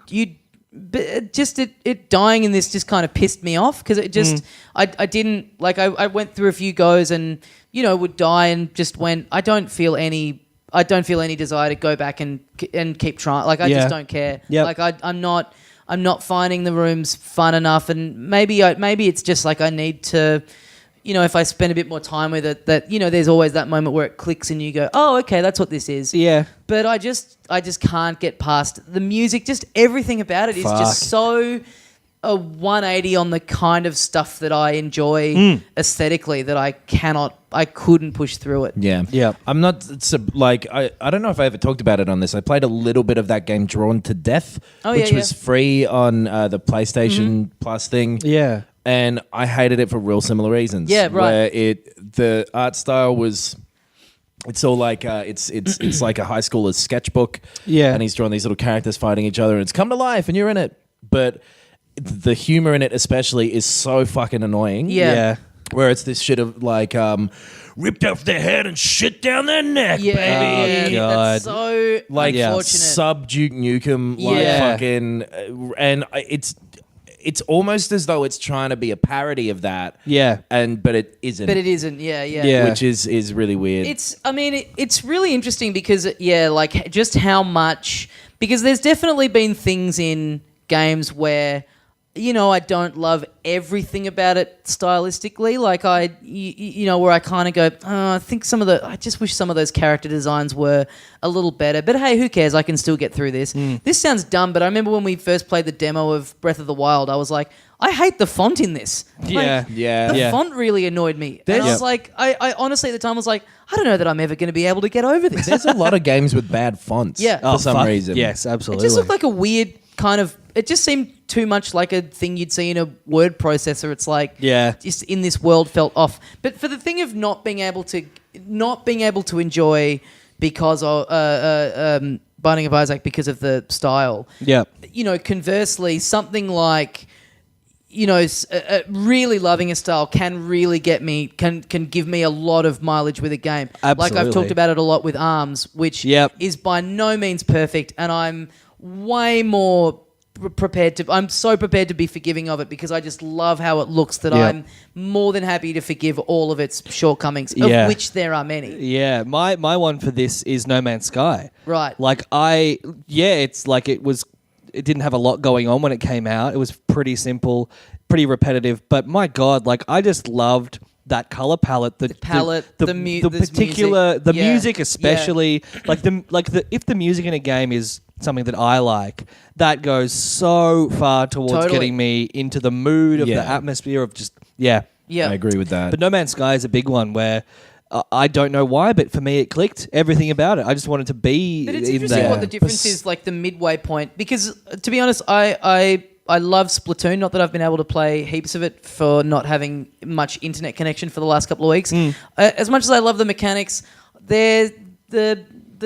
just it dying in this just kind of pissed me off, because it just I didn't like I went through a few goes and would die and just went, I don't feel any desire to go back and keep trying. Like I just don't care. Yep. Like I'm not finding the rooms fun enough, and maybe it's just like I need to. If I spend a bit more time with it, that there's always that moment where it clicks and you go, oh, okay, that's what this is. Yeah. But I just can't get past the music. Just everything about it is just so a 180 on the kind of stuff that I enjoy aesthetically, that I couldn't push through it. Yeah. Yeah. I'm not, I don't know if I ever talked about it on this. I played a little bit of that game, Drawn to Death, which was free on the PlayStation Plus thing. Yeah. And I hated it for real similar reasons. Yeah, right. Where the art style was, it's all like it's like a high schooler's sketchbook. Yeah. And he's drawing these little characters fighting each other, and it's come to life, and you're in it. But the humor in it, especially, is so fucking annoying. Yeah. Where it's this shit of like ripped off their head and shit down their neck, Yeah, baby. that's so Like unfortunate. sub Duke Nukem, like fucking, and it's almost as though it's trying to be a parody of that. Yeah. But it isn't. But it isn't. Yeah. Which is really weird. It's really interesting because like just how much, because there's definitely been things in games where I don't love everything about it stylistically. Like where I kind of go, I think I just wish some of those character designs were a little better. But hey, who cares? I can still get through this. This sounds dumb, but I remember when we first played the demo of Breath of the Wild, I was like, I hate the font in this. The font really annoyed me. And I was like, I honestly at the time was like, I don't know that I'm ever going to be able to get over this. There's a lot of games with bad fonts. For some reason. Yes, absolutely. It just looked like a weird kind of. It just seemed too much like a thing you'd see in a word processor. It's like, just in this world felt off. But for the thing of not being able to enjoy because of Binding of Isaac because of the style. Yeah. Conversely, something like really loving a style can really get me, can give me a lot of mileage with a game. Absolutely. Like I've talked about it a lot with ARMS, which is by no means perfect, and I'm way more I'm so prepared to be forgiving of it because I just love how it looks that I'm more than happy to forgive all of its shortcomings, of which there are many. Yeah, my one for this is No Man's Sky. Right. Like it's like it didn't have a lot going on when it came out. It was pretty simple, pretty repetitive, but my God, like I just loved that color palette, the music especially, if the music in a game is something that I like, that goes so far towards getting me into the mood of the atmosphere of just I agree with that. But No Man's Sky is a big one where I don't know why, but for me it clicked. Everything about it, I just wanted to be in there. But it's interesting what the difference is, like the midway point, because to be honest, I love Splatoon. Not that I've been able to play heaps of it for not having much internet connection for the last couple of weeks. As much as I love the mechanics, the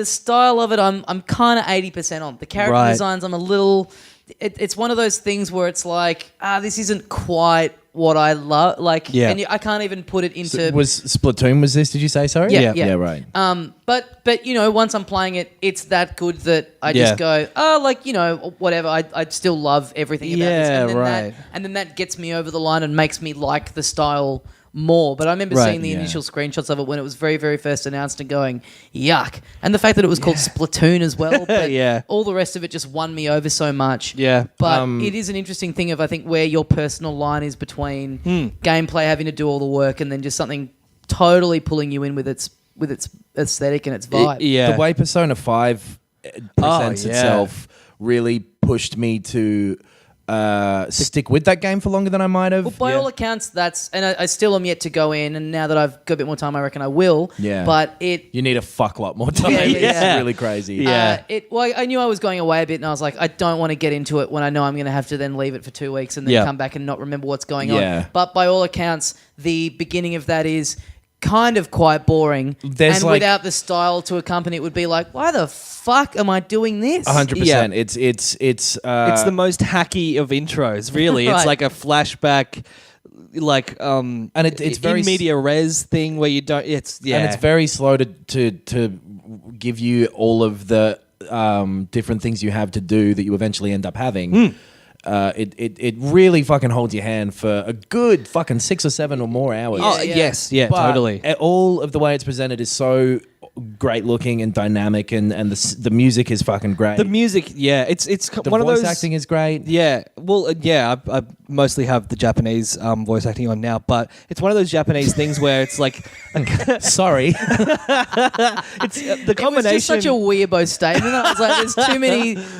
style of it, I'm kind of 80% on. The character designs, I'm a little. It's one of those things where it's like, this isn't quite what I love. Like, Yeah. and I can't even put it into. Was Splatoon? Was this? Did you say? Sorry. Yeah. Yeah. Right. But you know, once I'm playing it, it's that good that I just go, oh, like, you know, whatever. I still love everything about this. And then right. and then that gets me over the line and makes me like the style more. But I remember seeing the initial screenshots of it when it was very, very first announced and going, yuck. And the fact that it was called Splatoon as well. But all the rest of it just won me over so much. Yeah. But it is an interesting thing of, I think, where your personal line is between gameplay having to do all the work and then just something totally pulling you in with its aesthetic and its vibe. The way Persona 5 presents itself really pushed me to stick with that game for longer than I might have. Well, by all accounts, that's... And I still am yet to go in, and now that I've got a bit more time, I reckon I will. Yeah. But it... You need a fuck lot more time. It's really crazy. Yeah. I knew I was going away a bit, and I was like, I don't want to get into it when I know I'm going to have to then leave it for 2 weeks and then come back and not remember what's going on. But by all accounts, the beginning of that is kind of quite boring. Without the style to accompany it would be like, why the fuck am I doing this? 100%. It's the most hacky of intros, really. Right. It's like a flashback, like and it's very in media res thing where you don't. And it's very slow to give you all of the different things you have to do that you eventually end up having. It really fucking holds your hand for a good fucking 6 or 7 or more hours. Yes, But totally. all of the way it's presented is so great looking and dynamic, and the music is fucking great. The music, it's the one of voice those. acting is great. Yeah, well, I mostly have the Japanese voice acting on now, but it's one of those Japanese things where it's like, Sorry. it's the combination. It was just such a weirbo statement. I was like,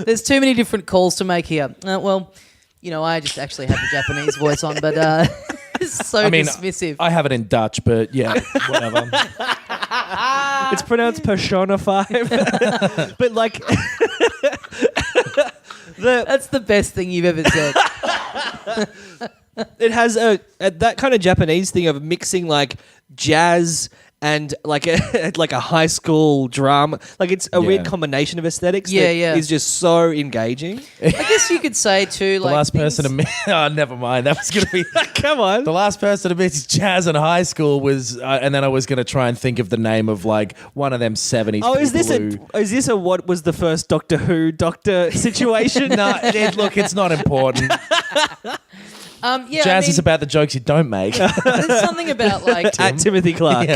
there's too many different calls to make here. Well, you know, I just actually have the Japanese voice on, but it's so dismissive. I have it in Dutch, but yeah, whatever. It's pronounced Persona 5, but like that's the best thing you've ever said. It has that kind of Japanese thing of mixing like jazz and like a high school drama. Like it's a weird combination of aesthetics that is just so engaging. I guess you could say too, The like last person to meet... Oh, never mind. That was going to be... Come on. The last person to meet jazz in high school was... and then I was going to try and think of the name of like one of them 70s Oh, is people this a what was the first Doctor Who doctor situation? No, look, it's not important. Jazz is about the jokes you don't make. There's something about like At Timothy Clark.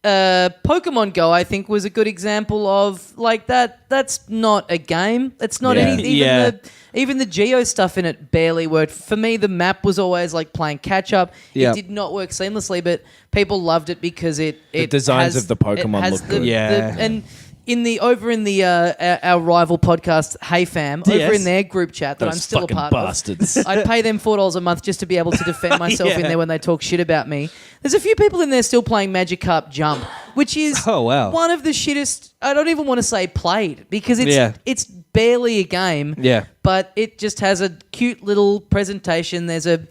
Pokemon Go, I think, was a good example of like that. That's not a game. It's not anything. Even the Geo stuff in it barely worked. For me, the map was always like playing catch up. It did not work seamlessly, but people loved it because the designs of the Pokemon look good. And over in the our rival podcast, Hey Fam, over in their group chat that I'm Those still a fucking part bastards. of, I'd pay them $4 a month just to be able to defend myself in there when they talk shit about me. There's a few people in there still playing Magikarp Jump, which is one of the shittest. I don't even want to say played because it's barely a game. Yeah, but it just has a cute little presentation. There's the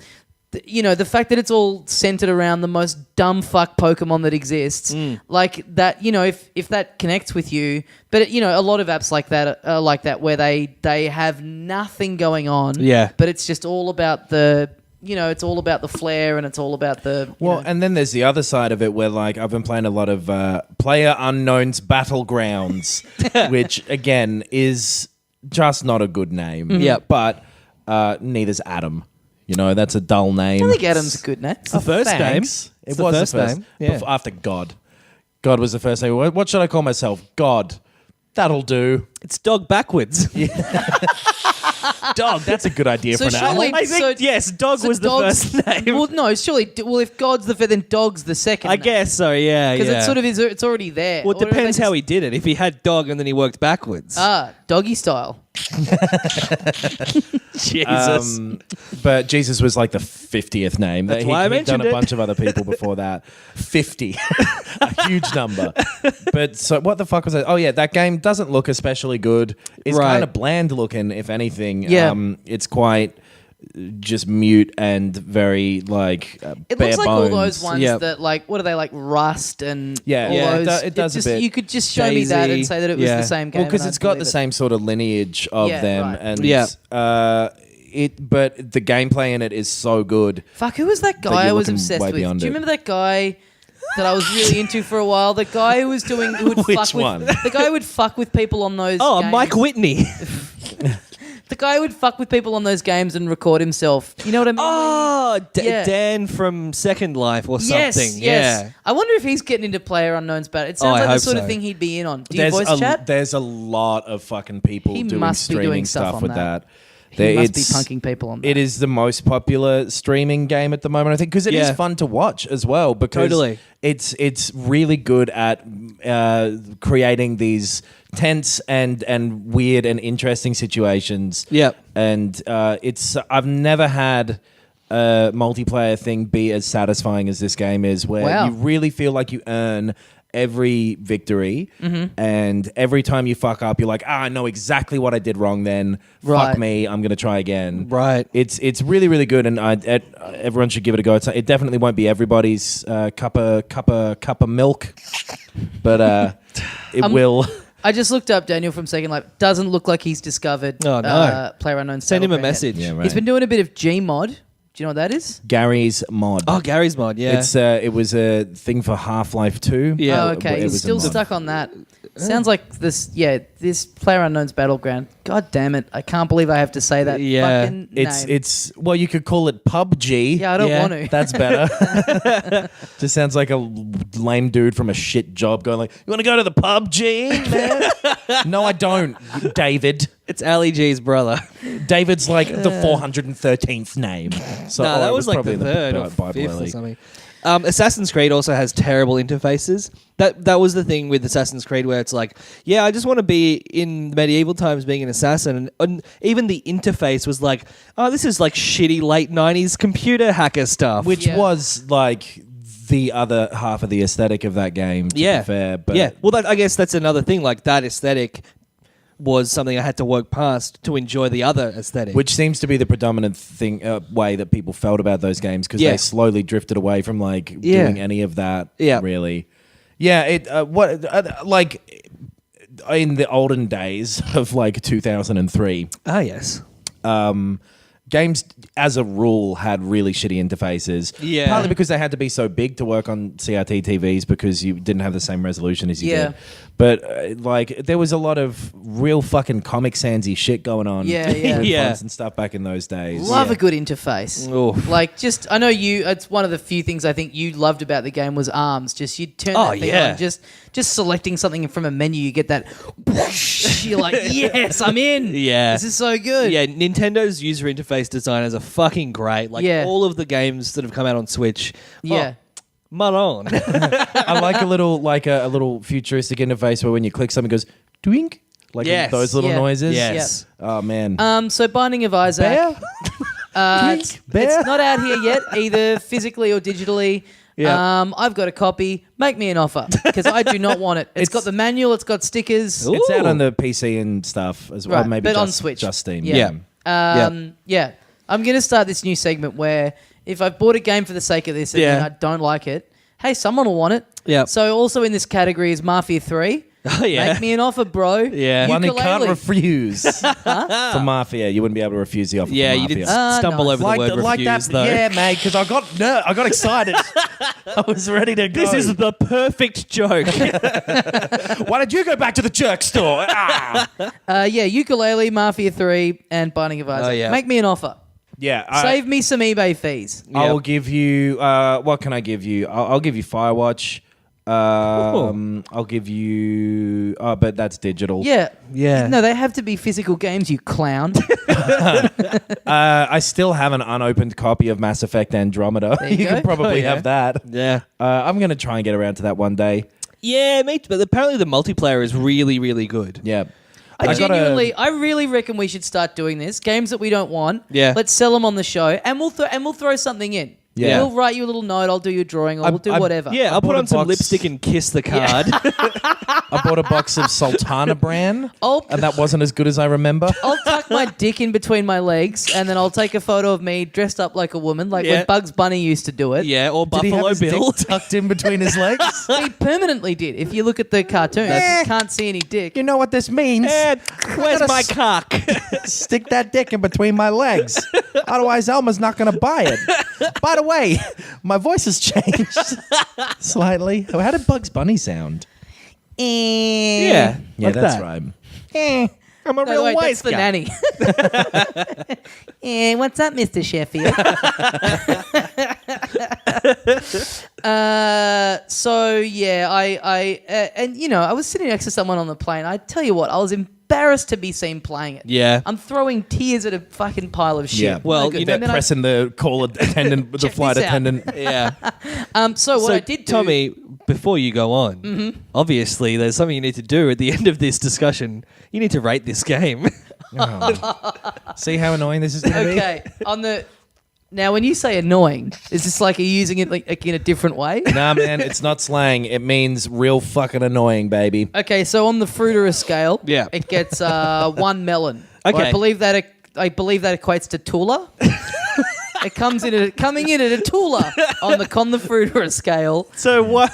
fact that it's all centered around the most dumb fuck Pokemon that exists, like that, if that connects with you, but a lot of apps like that are like that where they have nothing going on, but it's just all about it's all about the flair and it's all about the... And then there's the other side of it where, like, I've been playing a lot of PlayerUnknown's Battlegrounds, which, again, is just not a good name. But neither's Adam. That's a dull name. I think Adam's a good name. It's the first name. It was the first name. Yeah. After God. God was the first name. What should I call myself? God. That'll do. It's dog backwards. Dog. That's a good idea for an animal. I think, yes, dog was the first name. Well, no, surely. Well, if God's the first, then dog's the second. I guess so. Yeah, because it sort of is. It's already there. Well, it depends how he did it. If he had dog and then he worked backwards. Doggy style. Jesus. But Jesus was like the 50th name. That's why I mentioned He'd done a bunch of other people before that. 50. A huge number. But so what the fuck was that? Oh, yeah, that game doesn't look especially good. It's kind of bland looking, if anything. Yeah. It's quite just mute and very like it bare looks like bones. all those ones that like what are they like Rust and all those. It does a bit. You could just show me that and say that it was the same game. Well, because it's got the same sort of lineage of them, right. and but the gameplay in it is so good. Fuck, who was that But guy you're I was looking obsessed way with? Do beyond you it. remember that guy that I was really into for a while? The guy who was doing who would Which fuck one? with the guy who would fuck with people on those Oh, games. Mike Whitney. The guy who would fuck with people on those games and record himself. You know what I mean? Oh, Yeah. Dan from Second Life or Yes, something. yes. Yeah. I wonder if he's getting into PlayerUnknown's battle. It sounds I like the hope sort of so. thing he'd be in on. Do you voice chat? There's a lot of fucking people He doing must be streaming doing stuff stuff on with that. that. He must be It's- punking people on that. It is the most popular streaming game at the moment, I think, because it is Yeah. fun to watch as well. Because Totally. it's really good at creating these tense and weird and interesting situations. Yep. And I've never had a multiplayer thing be as satisfying as this game is, where Wow. you really feel like you earn every victory, and every time you fuck up, you're like, I know exactly what I did wrong. Then Right. fuck me, I'm gonna try again. Right. It's really really good, and everyone should give it a go. It definitely won't be everybody's cup of milk, but it will. I just looked up Daniel from Second Life. Doesn't look like he's discovered Oh, no. PlayerUnknown's Send him a Battleground yet. message. Yeah, right. He's been doing a bit of Gmod. Do you know what that is? Gary's mod. Oh, Gary's mod. Yeah. It was a thing for Half-Life 2. Yeah. Oh, It okay. was He's a still mod. stuck on that. Sounds like this. Yeah, this PlayerUnknown's Battleground. God damn it! I can't believe I have to say that. Yeah. Fucking It's name. it's well, you could call it PUBG. Yeah, I don't Yeah. want to. That's better. Just sounds like a lame dude from a shit job going like, "You want to go to the PUBG, man?" No, I don't, David. It's Ali G's brother. David's like the 413th name. So No, oh, that it was like probably the in third or Bible fifth or Elite. something. Assassin's Creed also has terrible interfaces. That was the thing with Assassin's Creed, where it's like, yeah, I just want to be in medieval times being an assassin, and even the interface was like, oh, this is like shitty late 90s computer hacker stuff. Which Yeah. was like the other half of the aesthetic of that game, to yeah, be fair. But yeah. Well, I guess that's another thing. Like that aesthetic was something I had to work past to enjoy the other aesthetic. which seems to be the predominant thing way that people felt about those games, because Yeah. they slowly drifted away from like Yeah. doing any of that. Yeah. Really. Yeah. Like in the olden days of like 2003. yes. Games, as a rule, had really shitty interfaces. Yeah. Partly because they had to be so big to work on CRT TVs, because you didn't have the same resolution as you Yeah. did. But like, there was a lot of real fucking Comic Sans-y shit going on. Yeah, yeah. with Yeah. fonts and stuff back in those days. Love a good interface. Oof. Like, just I know you. It's one of the few things I think you loved about the game was arms. Just you'd turn Oh, that thing yeah. on. Just selecting something from a menu, you get that. You're like, yes, I'm in. Yeah. This is so good. Yeah, Nintendo's user interface designers are fucking great. Like Yeah. all of the games that have come out on Switch. Yeah. Mud on. I like a little futuristic interface where when you click something, it goes doink, like Yes. those little Yeah. noises. Yes. Oh man. So Binding of Isaac. Bear? It's, Bear? it's not out here yet, either physically or digitally. Yeah. I've got a copy. Make me an offer, because I do not want it. It's got the manual. It's got stickers. Ooh. It's out on the PC and stuff as well. Right, Maybe but just, on Switch. just Steam. Yeah. Yeah. Yeah. I'm going to start this new segment where if I've bought a game for the sake of this and Yeah. then I don't like it, hey, someone will want it. Yeah. So also in this category is Mafia 3. Oh, yeah. Make me an offer, bro. Yeah. One you can't Ukulele. refuse. For Mafia, you wouldn't be able to refuse the offer. Yeah, for you Mafia. did stumble nice. over the word refuse, though. Yeah, mate, because I got excited. I was ready to go. This is the perfect joke. Why did you go back to the jerk store? Yeah, Ukulele, Mafia 3, and Binding of Isaac. yeah. Make me an offer. Yeah, Save me some eBay fees. I will give you. What can I give you? I'll give you Firewatch. I'll give you. Oh, but that's digital. Yeah. Yeah. No, they have to be physical games, you clown. I still have an unopened copy of Mass Effect Andromeda. There you You go. can probably Oh, yeah. have that. Yeah. I'm gonna try and get around to that one day. Yeah, mate. But apparently the multiplayer is really, really good. Yeah. I really reckon we should start doing this. Games that we don't want. Yeah. Let's sell them on the show, and we'll throw something in. Yeah. We'll write you a little note. I'll do your drawing, or we'll do whatever. Yeah, I'll bought put a on some box- lipstick and kiss the card. I bought a box of Sultana bran, I'll, and that wasn't as good as I remember. I'll tuck my dick in between my legs, and then I'll take a photo of me dressed up like a woman, like when Bugs Bunny used to do it. Yeah, or Did he have Buffalo his Bill. dick tucked in between his legs? He permanently did. If you look at the cartoon, you can't see any dick. You know what this means? Where's gotta my cock? Stick that dick in between my legs. Otherwise, Elma's not going to buy it. By the way, my voice has changed slightly. How did Bugs Bunny sound? Yeah, Yeah, like that's that. right. I'm a No, real wait, wise that's the guy. nanny. What's up, Mr. Sheffield? So yeah, and you know, I was sitting next to someone on the plane. I tell you what, I was embarrassed to be seen playing it. Yeah. I'm throwing tears at a fucking pile of shit. Yeah. Well, No good. you know, And then I- Pressing the call attendant, the Check flight this out. attendant. Yeah. so what So, I did do, Tommy, before you go on, obviously there's something you need to do at the end of this discussion. You need to rate this game. See how annoying this is going to be? okay, now when you say annoying, is this like, are you using it like in a different way? Nah, man, it's not slang. It means real fucking annoying, baby. Okay, so on the Fruiterer scale, Yeah. it gets 1 melon. Okay. I believe that equates to Tula. It coming in at a Tula on the Fruiterer scale. So what?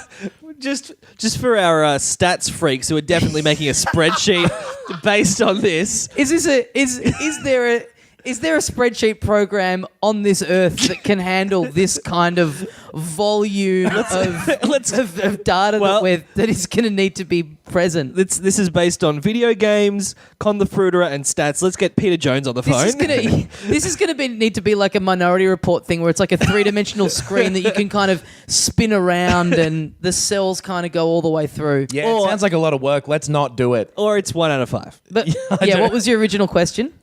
Just for our stats freaks who are definitely making a spreadsheet based on this. Is there a spreadsheet program on this earth that can handle this kind of volume of data Well- that is going to need to be present? This is based on video games, Con the Fruiterer, and stats. Let's get Peter Jones on the phone. This is gonna need to be like a Minority Report thing where it's like a 3-dimensional screen that you can kind of spin around and the cells kind of go all the way through. Yeah, it sounds like a lot of work. Let's not do it. Or it's 1 out of 5. But yeah, what was your original question?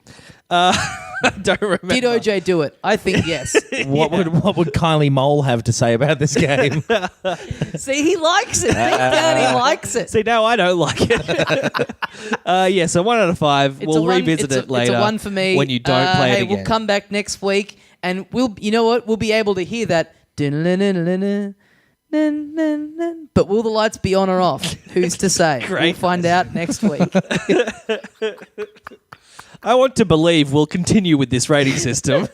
I don't remember. Did OJ do it? I think yes. What would Kylie Mole have to say about this game? See, he likes it. Deep down, he likes it. See, now I don't like it. Yeah, so 1 out of 5. It's We'll a one- revisit it later. It's a 1 for me. When you don't play it hey, again. we'll come back next week and you know what? We'll be able to hear that. But will the lights be on or off? Who's to say? Great. We'll find out next week. I want to believe we'll continue with this rating system.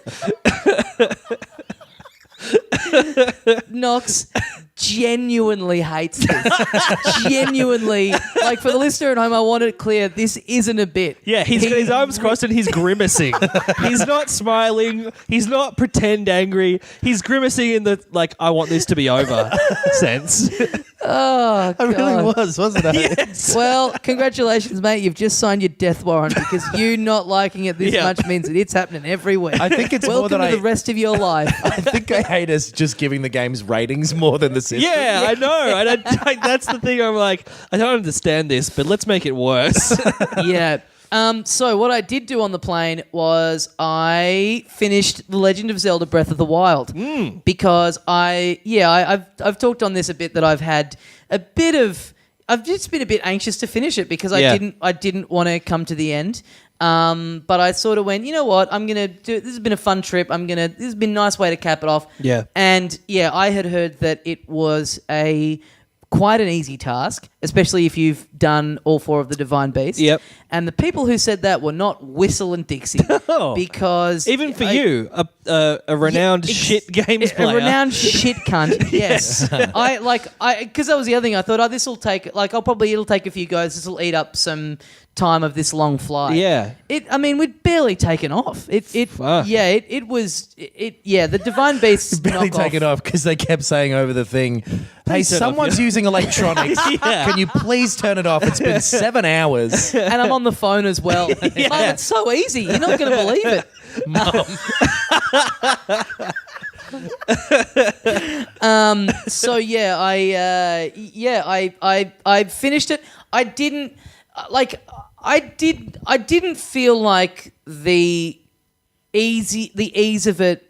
Knox genuinely hates this. Genuinely. Like, for the listener at home, I want it clear, this isn't a bit. Yeah, he's got his arms crossed and he's grimacing. He's not smiling. He's not pretend angry. He's grimacing in the, like, I want this to be over sense. Oh, I really God. was, wasn't I? Yes. Well, congratulations, mate. You've just signed your death warrant because you not liking it this Yeah. much means that it's happening every week. I think it's more Welcome that to the rest of your life. I think I hate us just giving the games ratings more than the system. Yeah, I know. And that's the thing. I'm like, I don't understand this, but let's make it worse. Yeah. So what I did do on the plane was I finished The Legend of Zelda: Breath of the Wild because I've talked on this a bit that I've just been a bit anxious to finish it because Yeah. I didn't want to come to the end. But I sort of went, you know what? I'm gonna do. This has been a fun trip. This has been a nice way to cap it off. Yeah. And yeah, I had heard that it was quite an easy task, especially if you've done all 4 of the Divine Beasts. Yep. And the people who said that were not Whistle and Dixie because Even for you, a renowned shit games player. a renowned shit cunt. Yes, because that was the other thing. I thought, it'll take a few goes. This will eat up some time of this long flight. Yeah. We'd barely taken off. Fuck. The Divine Beasts Barely knock off. taken off because they kept saying over the thing, hey, Please turn off someone's using electronics. Yeah. Can you please turn it off? It's been 7 hours. And I'm on the phone as well. Mum, it's so easy. You're not going to believe it. So yeah, I finished it. I didn't feel like the ease of it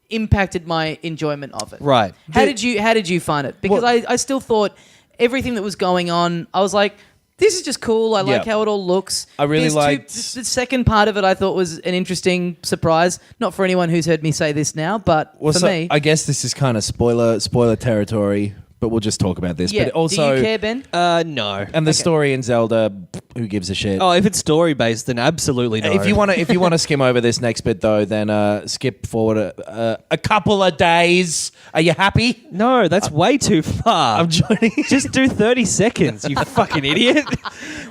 impacted my enjoyment of it. Right. How did you find it? Because I still thought everything that was going on, I was like, this is just cool. I like Yeah. how it all looks. I really liked- the second part of it. I thought was an interesting surprise. Not for anyone who's heard me say this now, but for me, I guess this is kind of spoiler territory, but we'll just talk about this. yeah. But also, do you care, Ben? No. and the story in Zelda, who gives a shit? Oh, if it's story based, then absolutely no. If you want to skim over this next bit though, then skip forward a couple of days. Are you happy? No, that's way too far. I'm joining. Just do 30 seconds, you fucking idiot.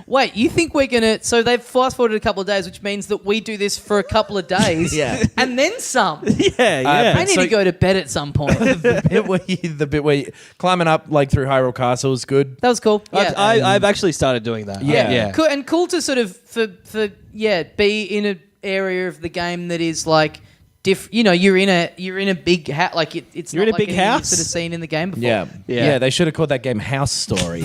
Wait, you think we're gonna? So they've fast forwarded a couple of days, which means that we do this for a couple of days, Yeah. and then some. Yeah. I need to go to bed at some point. the bit where you climbing up like through Hyrule Castle is good. That was cool. Yeah. I've actually started doing that. Yeah. Cool, and cool to sort of be in an area of the game that is like you're in a big house, like it's You're not in a like big anything you've house? sort of seen in the game before. Yeah. They should have called that game House Story,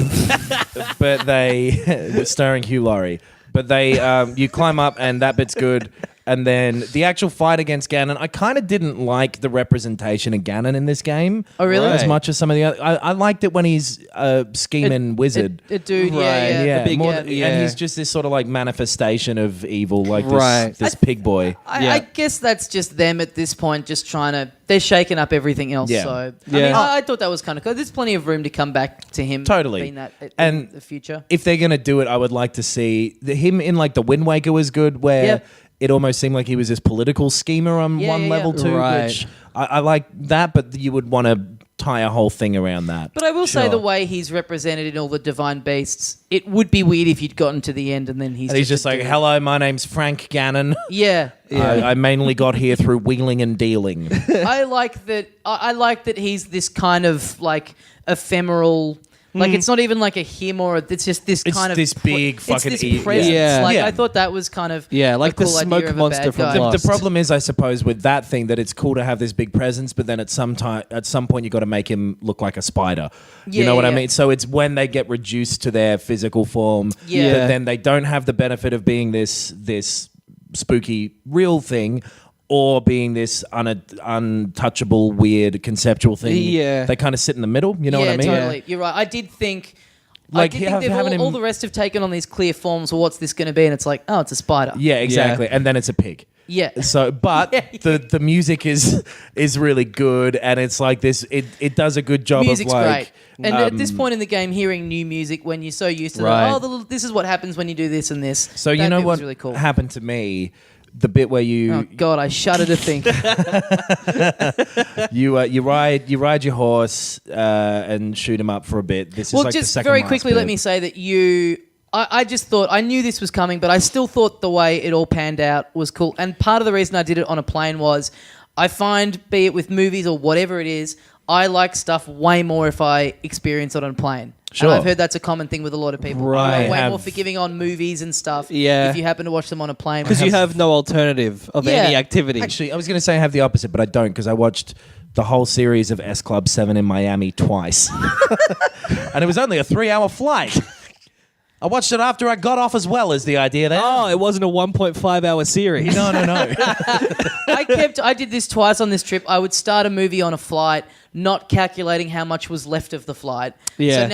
but they starring Hugh Laurie. But they you climb up and that bit's good. And then the actual fight against Ganon, I kind of didn't like the representation of Ganon in this game. Oh, really? As much as some of the other. I liked it when he's a scheming wizard. A dude, Right. yeah. big- and yeah. he's just this sort of like manifestation of evil, like Right. this pig boy. I guess that's just them at this point, just trying to. They're shaking up everything else. Yeah. So Yeah. I thought that was kind of cool. There's plenty of room to come back to him. Totally. being that And in the future. If they're gonna do it, I would like to see him in like the Wind Waker was good, where Yeah. it almost seemed like he was this political schemer on Yeah, one yeah, level yeah. too. Right. Which I like that, but you would want to tie a whole thing around that. But I will say Sure. the way he's represented in all the divine beasts, it would be weird if you'd gotten to the end and then he's And he's just just a like, dude. "Hello, my name's Frank Gannon. Yeah. I mainly got here through wheeling and dealing." I like that. I like that he's this kind of like ephemeral. Like it's not even like a him or it's just this It's kind of this big fucking it's e- this presence. yeah. Like Yeah. I thought that was kind of like a cool the idea smoke of a monster bad from guy. Lost. The problem is, I suppose, with that thing that it's cool to have this big presence, but then at some point, you got to make him look like a spider. You know what I Yeah. mean? So it's when they get reduced to their physical form, Yeah. that then they don't have the benefit of being this spooky real thing, or being this untouchable, weird conceptual thing. Yeah. They kind of sit in the middle. You know what I mean? Totally. You're right. I did think. Like, I did think they've having all him- the rest have taken on these clear forms. Well, what's this going to be? And it's like, oh, it's a spider. Yeah, exactly. And then it's a pig. Yeah. So, but the music is really good, and it's like this. It does a good job Music's of like. great. And at this point in the game, hearing new music when you're so used to, Right. this is what happens when you do this and this. So you That know bit what was really cool. happened to me? The bit where you Oh God, I shudder to think. you ride your horse and shoot him up for a bit. This Well, is like the just second very last quickly, bit. let me say that I just thought, I knew this was coming, but I still thought the way it all panned out was cool. And part of the reason I did it on a plane was I find, be it with movies or whatever it is, I like stuff way more if I experience it on a plane. Sure. And I've heard that's a common thing with a lot of people. Right. I'm way Have- more forgiving on movies and stuff Yeah. if you happen to watch them on a plane. Because you have no alternative of Yeah. any activity. Actually, I was going to say I have the opposite, but I don't, because I watched the whole series of S Club 7 in Miami twice. And it was only a 3-hour flight. I watched it after I got off as well, is the idea there. Oh, it wasn't a 1.5-hour series. No. I did this twice on this trip. I would start a movie on a flight, not calculating how much was left of the flight. Yeah. So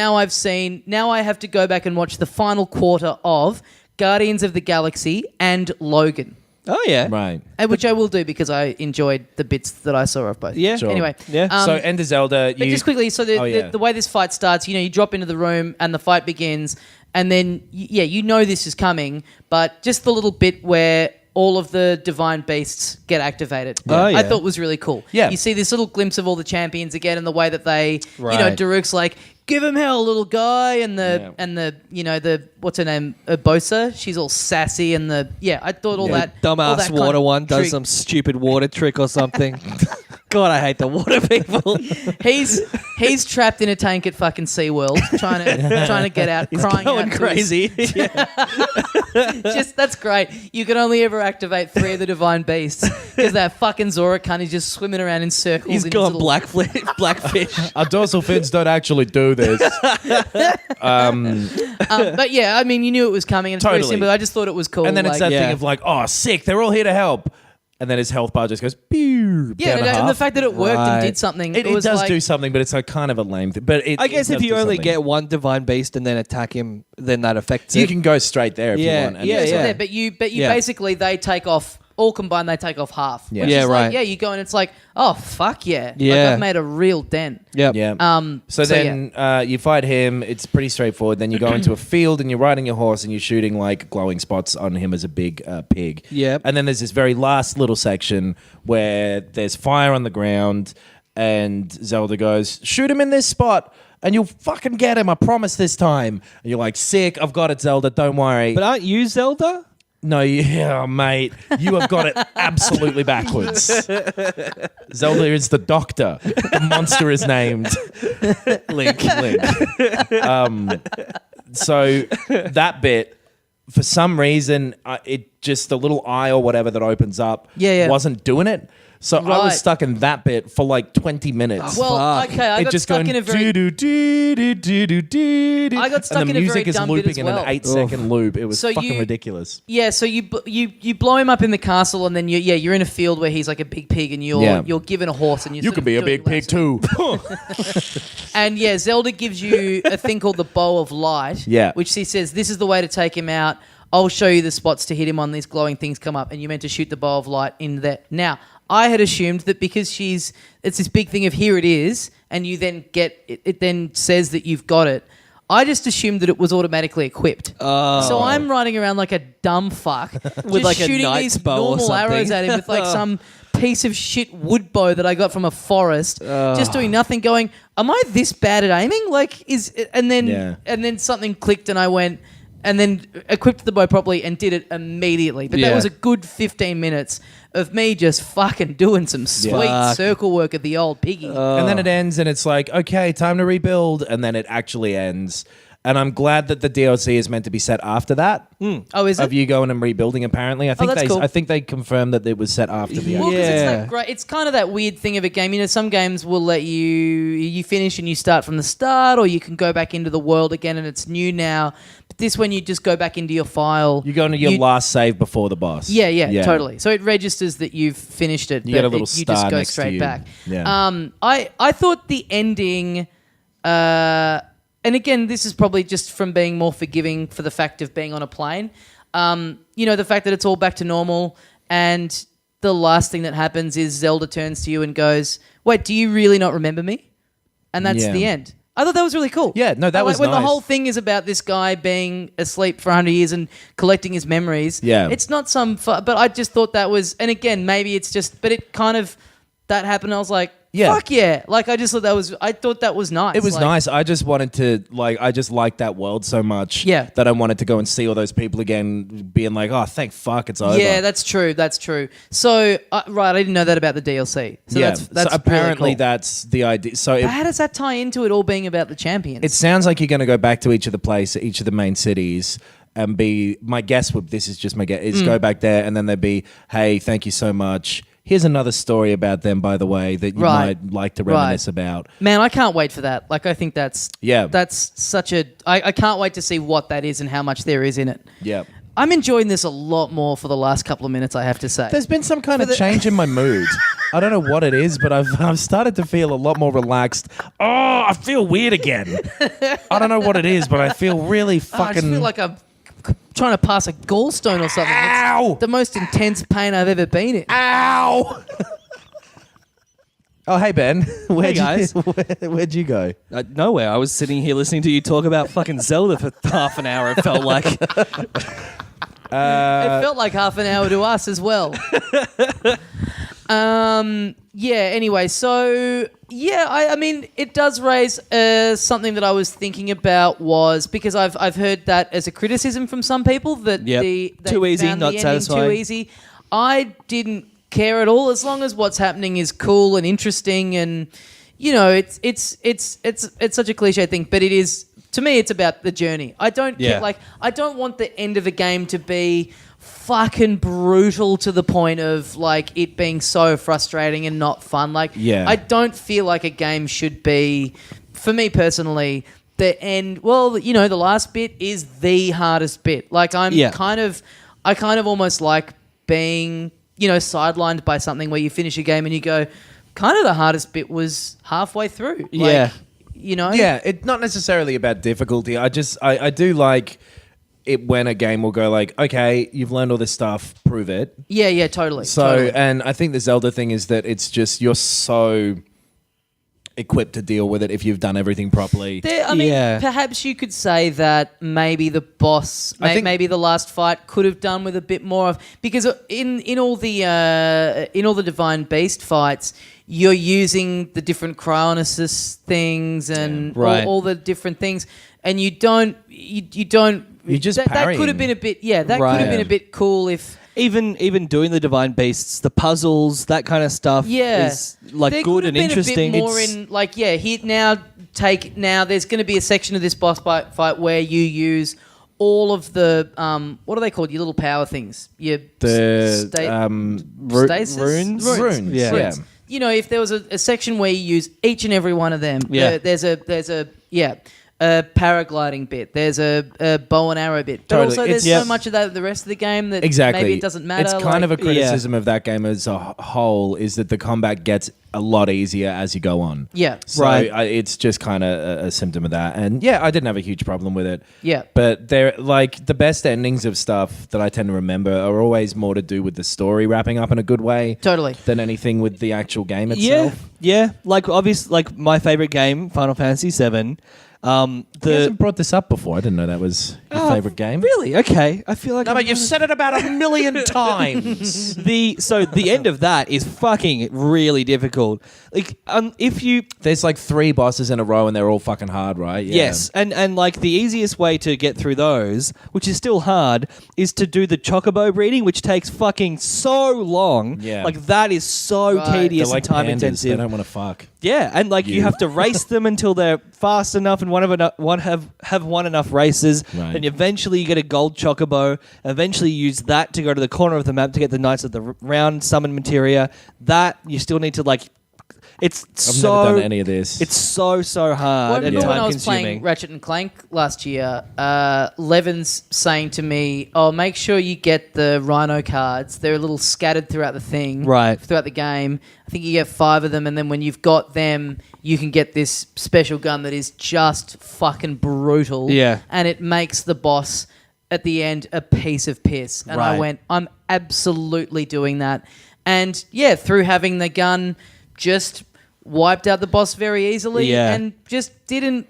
now I have to go back and watch the final quarter of Guardians of the Galaxy and Logan. Oh, yeah. Right. Which I will do because I enjoyed the bits that I saw of both. Yeah. Sure. Anyway. Yeah. So, End of Zelda. But just quickly, so the way this fight starts, you drop into the room and the fight begins, and then, this is coming, but just the little bit where all of the divine beasts get activated. Oh, yeah. I thought was really cool. Yeah. You see this little glimpse of all the champions again and the way that they, Right. Daruk's like, give him hell, little guy, and the what's her name, Bosa, she's all sassy, and I thought all that all Dumbass that kind water of one does trick- some stupid water trick or something. God, I hate the water people. He's trapped in a tank at fucking SeaWorld trying to get out, crying Going out to crazy. Just that's great. You can only ever activate 3 of the divine beasts because that fucking Zora cunt is just swimming around in circles. He's in his gone little- blackfish. Our dorsal fins don't actually do this. But yeah, I mean, you knew it was coming, and it's very Totally. simple. I just thought it was cool. And then it's that Yeah. thing of like, oh, sick, they're all here to help. And then his health bar just goes, pew. loop. Yeah, down a and half. the fact that it worked and Right. did something. It was does like, do something, but it's a kind of a lame thing. But I guess it if does you do only something. get one divine beast and then attack him, then that affects you it. can go straight there if Yeah, you want. And yeah, it's So like- there, but you Yeah. basically they take off all combined. They take off half. Yeah. Which Yeah, is like, right. yeah, you go and it's like, oh fuck yeah, Yeah. Like, I've made a real dent. Yep. Yeah. So then you fight him. It's pretty straightforward. Then you go into a field and you're riding your horse and you're shooting like glowing spots on him as a big pig. Yep. And then there's this very last little section where there's fire on the ground and Zelda goes, shoot him in this spot and you'll fucking get him. I promise this time. And you're like, sick. I've got it, Zelda. Don't worry. But aren't you Zelda? No, yeah, mate. You have got it absolutely backwards. Zelda is the doctor. The monster is named Link. So that bit, for some reason, it just the little eye or whatever that opens up wasn't doing it. So I Right. was stuck in that bit for like 20 minutes. Well, Fuck. okay, I it got just stuck going in a very I got stuck in a very dumb bit looping as in well. an 8-second loop. It was So fucking you- ridiculous. Yeah, so you blow him up in the castle, and then you're in a field where he's like a big pig, and you're given a horse, and You can be a big pig too. And yeah, Zelda gives you a thing called the Bow of Light. Yeah. which she says this is the way to take him out. I'll show you the spots to hit him on. These glowing things come up, and you're meant to shoot the Bow of Light in there. Now, I had assumed that because it's this big thing of here it is, and you then get it then says that you've got it. I just assumed that it was automatically equipped. So I'm riding around like a dumb fuck with like a shooting knight's these bow or normal arrows something. at him with like some piece of shit wood bow that I got from a forest, just doing nothing. Going, am I this bad at aiming? Like, and then something clicked, and I went. And then equipped the bow properly and did it immediately. But that Yeah. was a good 15 minutes of me just fucking doing some sweet Fuck. circle work of the old piggy. And then it ends and it's like, okay, time to rebuild. And then it actually ends. And I'm glad that the DLC is meant to be set after that. Oh, is it? Of you going and rebuilding, apparently. I think that's cool. I think they confirmed that it was set after the Well, actual. because it's Yeah. that great. It's kind of that weird thing of a game. You know, some games will let you finish and you start from the start, or you can go back into the world again and it's new now. But this one, you just go back into your file. You go into your last save before the boss. Yeah, totally. So it registers that you've finished it. You but get a little you star just go next to straight you. back. Yeah. I thought the ending. And again, this is probably just from being more forgiving for the fact of being on a plane. You know, the fact that it's all back to normal, and the last thing that happens is Zelda turns to you and goes, "Wait, do you really not remember me?" And that's Yeah. the end. I thought that was really cool. Yeah, no, that Like, was when nice. the whole thing is about this guy being asleep for 100 years and collecting his memories. Yeah. It's not some but I just thought that was, and again, maybe it's just, but it kind of, that happened. I was like, Yeah. fuck yeah. Like, I just thought that was nice. It was Like, nice. I just wanted to, I just liked that world so much that I wanted to go and see all those people again, being like, oh, thank fuck, it's over. Yeah, that's true. So, right, I didn't know that about the DLC. So yeah. that's so apparently really cool. that's the idea. So But how does that tie into it all being about the champions? it sounds like you're going to go back to each of the main cities and be, my guess would, this is just my guess, is go back there and then they'd be, hey, thank you so much. Here's another story about them, by the way, that you might like to reminisce about. Man, I can't wait for that. Like, I think that's such a... I can't wait to see what that is and how much there is in it. Yeah. I'm enjoying this a lot more for the last couple of minutes, I have to say. There's been some kind of change in my mood. I don't know what it is, but I've started to feel a lot more relaxed. Oh, I feel weird again. I don't know what it is, but I feel really I fucking... just feel like I'm trying to pass a gallstone or something. Ow! It's the most intense pain I've ever been in. Ow! Oh, hey, Ben. Hey, guys. Where'd you go? Nowhere. I was sitting here listening to you talk about fucking Zelda for half an hour, it felt like. It felt like half an hour to us as well. Yeah, anyway, so, yeah, I mean, it does raise something that I was thinking about was, because I've heard that as a criticism from some people, that they Too easy, found not the ending satisfying. too easy. I didn't care at all, as long as what's happening is cool and interesting, and, you know, it's such a cliche thing, but it is, to me, it's about the journey. I don't care, I don't want the end of a game to be fucking brutal to the point of like it being so frustrating and not fun. I don't feel like a game should be, for me personally, the end. Well, you know, the last bit is the hardest bit. Like I kind of almost like being, sidelined by something where you finish a game and you go, kind of the hardest bit was halfway through. Yeah. Yeah, it's not necessarily about difficulty. I do like it when a game will go like, okay, you've learned all this stuff, prove it. Yeah, totally. So, totally. and I think the Zelda thing is that it's just you're so equipped to deal with it if you've done everything properly. Perhaps you could say that maybe the boss, maybe the last fight could have done with a bit more of, because in all the Divine Beast fights, you're using the different Cryonesis things and all the different things, and you don't. You're just that parrying. could have been a bit. Yeah, that could have been a bit cool if. Even doing the Divine Beasts, the puzzles, that kind of stuff is like there good and interesting. A bit more in like now there's going to be a section of this boss fight where you use all of the what are they called? Your little power things. Stasis? Runes. Yeah. If there was a section where you use each and every one of them, there's a paragliding bit. There's a bow and arrow bit. But also there's so much of that in the rest of the game that maybe it doesn't matter. It's kind of a criticism of that game as a whole is that the combat gets a lot easier as you go on. Yeah. So it's just kind of a symptom of that. And I didn't have a huge problem with it. Yeah. But they're like the best endings of stuff that I tend to remember are always more to do with the story wrapping up in a good way. Totally. Than anything with the actual game itself. Yeah. Like obviously, like my favorite game, Final Fantasy VII. You hasn't brought this up before. I didn't know that was your favorite game. Really? Okay. I feel like but you've said it about 1,000,000 times. The end of that is fucking really difficult. Like There's like 3 bosses in a row and they're all fucking hard, right? Yeah. Yes, and like the easiest way to get through those, which is still hard, is to do the chocobo breeding, which takes fucking so long. Yeah. Like that is so tedious They're like and time pandas. intensive. They don't want to fuck. Yeah, and like you have to race them until they're fast enough and have won enough races. Right. And eventually you get a gold chocobo. Eventually you use that to go to the corner of the map to get the Knights of the Round summon materia. That you still need to like. I've never done any of this. It's so hard and when I time was consuming. playing Ratchet and Clank last year, Levin's saying to me, "Oh, make sure you get the Rhino cards. They're a little scattered throughout the thing, right? Throughout the game. I think you get 5 of them, and then when you've got them, you can get this special gun that is just fucking brutal. Yeah, and it makes the boss at the end a piece of piss. And I went, I'm absolutely doing that. And through having the gun, just wiped out the boss very easily, and just didn't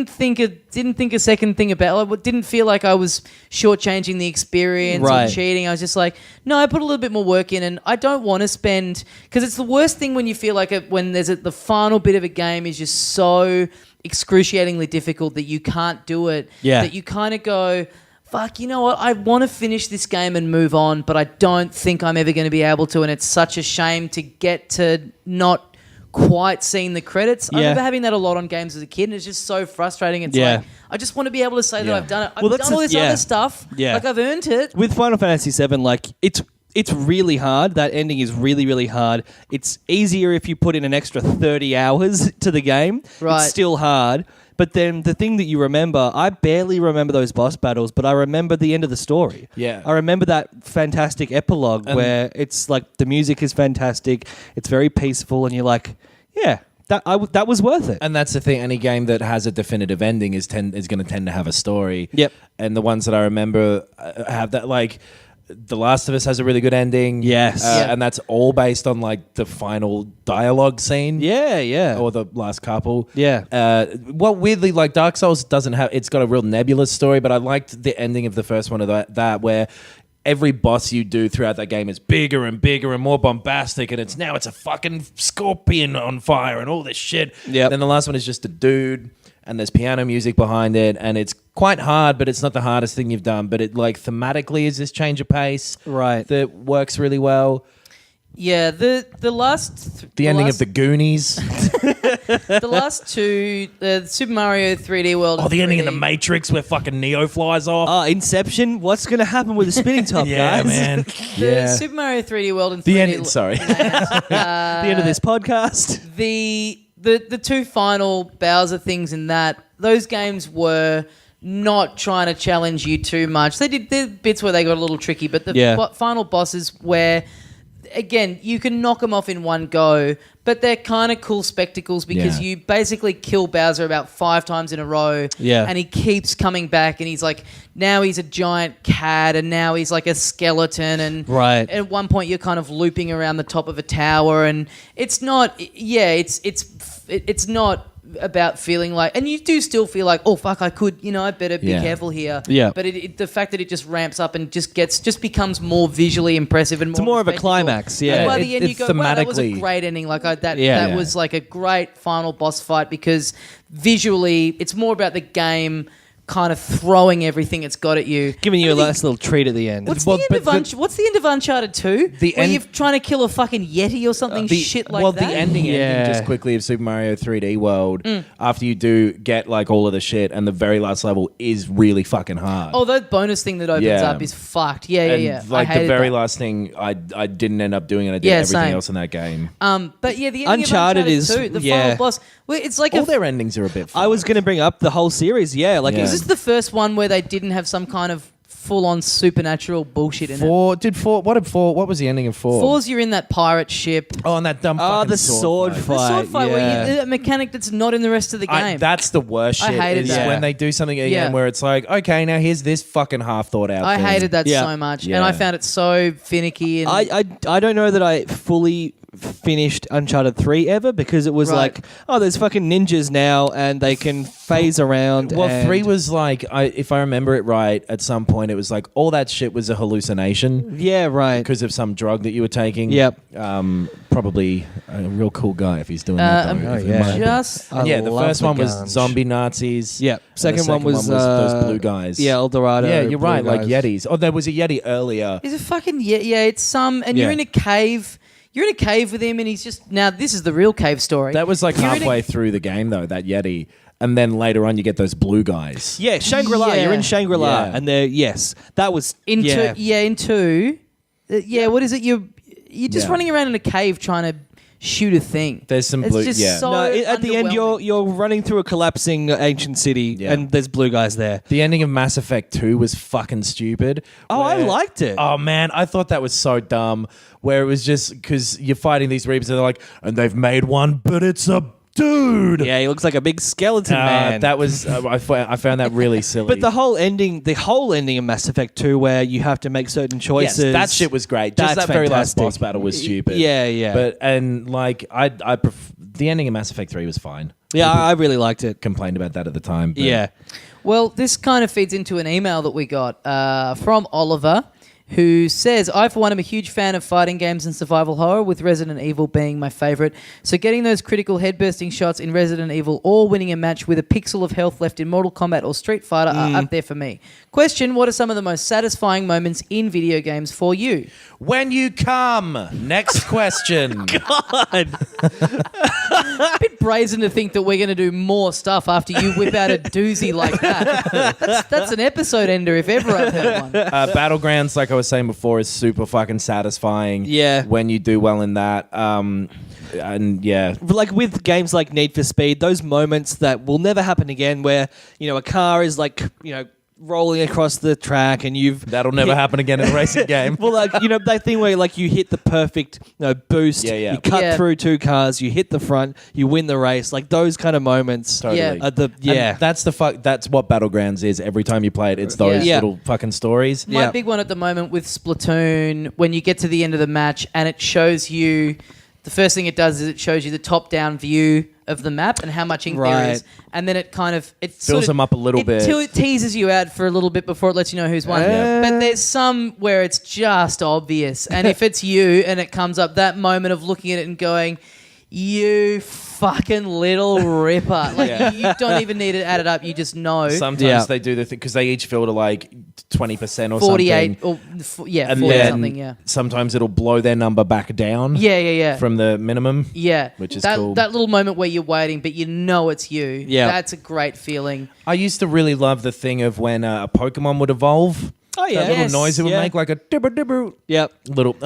think a second thing about it. Didn't feel like I was shortchanging the experience or cheating. I was just like, no, I put a little bit more work in, and I don't want to spend, because it's the worst thing when you feel like when the final bit of a game is just so excruciatingly difficult that you can't do it. Yeah. That you kind of go, fuck, you know what? I want to finish this game and move on, but I don't think I'm ever going to be able to, and it's such a shame to get to not quite seeing the credits. I remember having that a lot on games as a kid, and it's just so frustrating. It's like, I just want to be able to say that I've done it. I've done all this other stuff. Yeah. Like, I've earned it. With Final Fantasy VII, like, it's really hard. That ending is really, really hard. It's easier if you put in an extra 30 hours to the game. Right. It's still hard. But then the thing that you remember, I barely remember those boss battles, but I remember the end of the story. Yeah. I remember that fantastic epilogue where it's like the music is fantastic, it's very peaceful, and you're like, that was worth it. And that's the thing, any game that has a definitive ending is going to tend to have a story. Yep. And the ones that I remember have that, like... The Last of Us has a really good ending. Yes. And that's all based on like the final dialogue scene. Yeah. Or the last couple. Yeah. Well, weirdly, like Dark Souls doesn't have, it's got a real nebulous story, but I liked the ending of the first one of that where every boss you do throughout that game is bigger and bigger and more bombastic, and it's a fucking scorpion on fire and all this shit. Yeah. Then the last one is just a dude, and there's piano music behind it, and it's quite hard, but it's not the hardest thing you've done. But it like thematically is this change of pace, that works really well. Yeah, the ending of the Goonies, the last two, Super Mario 3D World. Oh, the ending of the Matrix where fucking Neo flies off. Inception. What's going to happen with the spinning top, yeah, guys? Man. The Super Mario 3D World and 3D the end. Sorry, the end of this podcast. The two final Bowser things in that, those games were not trying to challenge you too much. They did bits where they got a little tricky, but the final bosses where again, you can knock them off in one go, but they're kind of cool spectacles because Yeah. you basically kill Bowser about 5 times in a row. Yeah. And he keeps coming back, and he's like, now he's a giant cat, and now he's like a skeleton, and Right. at one point you're kind of looping around the top of a tower, and it's not, it's not about feeling like, and you do still feel like, oh fuck, I could, I better be Yeah. careful here. Yeah. But the fact that it just ramps up and just becomes more visually impressive and It's more of a spectacle. climax, yeah. And by It- the end, you it's go, wow, that was a thematically- great ending. Like that Yeah. was like a great final boss fight because visually, it's more about the game kind of throwing everything it's got at you. Giving you a nice little treat at the end. What's Well, the end but of what's the end of Uncharted 2? The where end- you're trying to kill a fucking Yeti or something shit like that? the ending Yeah. just quickly of Super Mario 3D World, after you do get like all of the shit, and the very last level is really fucking hard. Oh, that bonus thing that opens Yeah. up is fucked. Yeah, and yeah. like I the hated very that. last thing, I didn't end up doing it. I did Yeah, everything same. else in that game. But yeah, the ending Uncharted of Uncharted is- 2, the yeah. final boss. Well, it's like All their endings are a bit. I was going to bring up the whole series, like Yeah. Is this the first one where they didn't have some kind of full-on supernatural bullshit in it? What was the ending of 4? Four's you're in that pirate ship. Oh, and that dumb. Oh, fucking the sword fight. fight. The sword fight yeah. where you, a mechanic that's not in the rest of the game. That's the worst I shit. hated is that. when they do something again Yeah. where it's like, okay, now here's this fucking half thought out. I thing. hated that Yeah. so much, Yeah. and I found it so finicky. And I don't know that I fully finished Uncharted 3 ever because it was Right. like, oh, there's fucking ninjas now and they can phase around. Well, and 3 was like, if I remember it right, at some point it was like all that shit was a hallucination Yeah, right. because of some drug that you were taking. Yep. Probably a real cool guy if he's doing that. I'm though, if yeah. it might be. just I Yeah, the love first the one was guns. zombie Nazis. Yeah. and the Second one was those blue guys. Yeah, El Dorado. Yeah, you're blue right. Like guys. Yetis. Oh, there was a Yeti earlier. Is it fucking yeah? It's some, and you're Yeah. in a cave. You're in a cave with him, and he's just now. This is the real cave story. That was like You're in a- halfway through the game though. That Yeti, and then later on you get those blue guys. Yeah, Shangri-La. Yeah. You're in Shangri-La. Yeah. And that was in yeah. two. Yeah, in two. Yeah, what is it? You're just Yeah. running around in a cave trying to shoot a thing. There's some It's blue. just Yeah. so No, at the end underwhelming. you're running through a collapsing ancient city Yeah. and there's blue guys there. The ending of Mass Effect 2 was fucking stupid. Oh, I where- liked it. Oh man, I thought that was so dumb. Where it was just because you're fighting these Reapers and they're like, and they've made one, but it's a dude. Yeah, he looks like a big skeleton man. That was I found that really silly. But the whole ending of Mass Effect 2 where you have to make certain yes, choices. that shit was great. Just That's that very last fantastic. boss battle was stupid. Yeah, yeah. But the ending of Mass Effect 3 was fine. Yeah, I really liked it. Complained about that at the time. But Yeah. Well, this kind of feeds into an email that we got from Oliver, who says, I, for one, am a huge fan of fighting games and survival horror, with Resident Evil being my favourite. So getting those critical head-bursting shots in Resident Evil or winning a match with a pixel of health left in Mortal Kombat or Street Fighter are up there for me. Question, what are some of the most satisfying moments in video games for you? When you come. Next question. A bit brazen to think that we're going to do more stuff after you whip out a doozy like that. That's an episode ender if ever I've heard one. Battlegrounds, like I was saying before, is super fucking satisfying. Yeah. When you do well in that. And yeah. Like with games like Need for Speed, those moments that will never happen again where, a car is like, rolling across the track and That'll never happen again in a racing game. Well, like, that thing where like you hit the perfect boost, Yeah. you cut Yeah. through two cars, you hit the front, you win the race. Like those kind of moments. Totally. Yeah. And that's what Battlegrounds is. Every time you play it, it's those Yeah. little fucking stories. My Yeah. big one at the moment with Splatoon, when you get to the end of the match and it shows you, the first thing it does is it shows you the top-down view of the map and how much ink there is, and then it kind of Fills them up a little bit. It teases you out for a little bit before it lets you know who's won. But there's some where it's just obvious, and if it's you and it comes up, that moment of looking at it and going, "You fucking little ripper!" Like you don't even need to add it up; you just know. Sometimes they do the thing because they each filter like 20% or 48 something. or And 40 then something. Yeah. sometimes it'll blow their number back down. Yeah. From the minimum. Yeah, Which is that, cool. That little moment where you're waiting, but you know it's you. Yeah. That's a great feeling. I used to really love the thing of when a Pokemon would evolve. Oh, yeah. That little Yes. noise it would Yeah. make, like a dibber dibber. Yep. Little.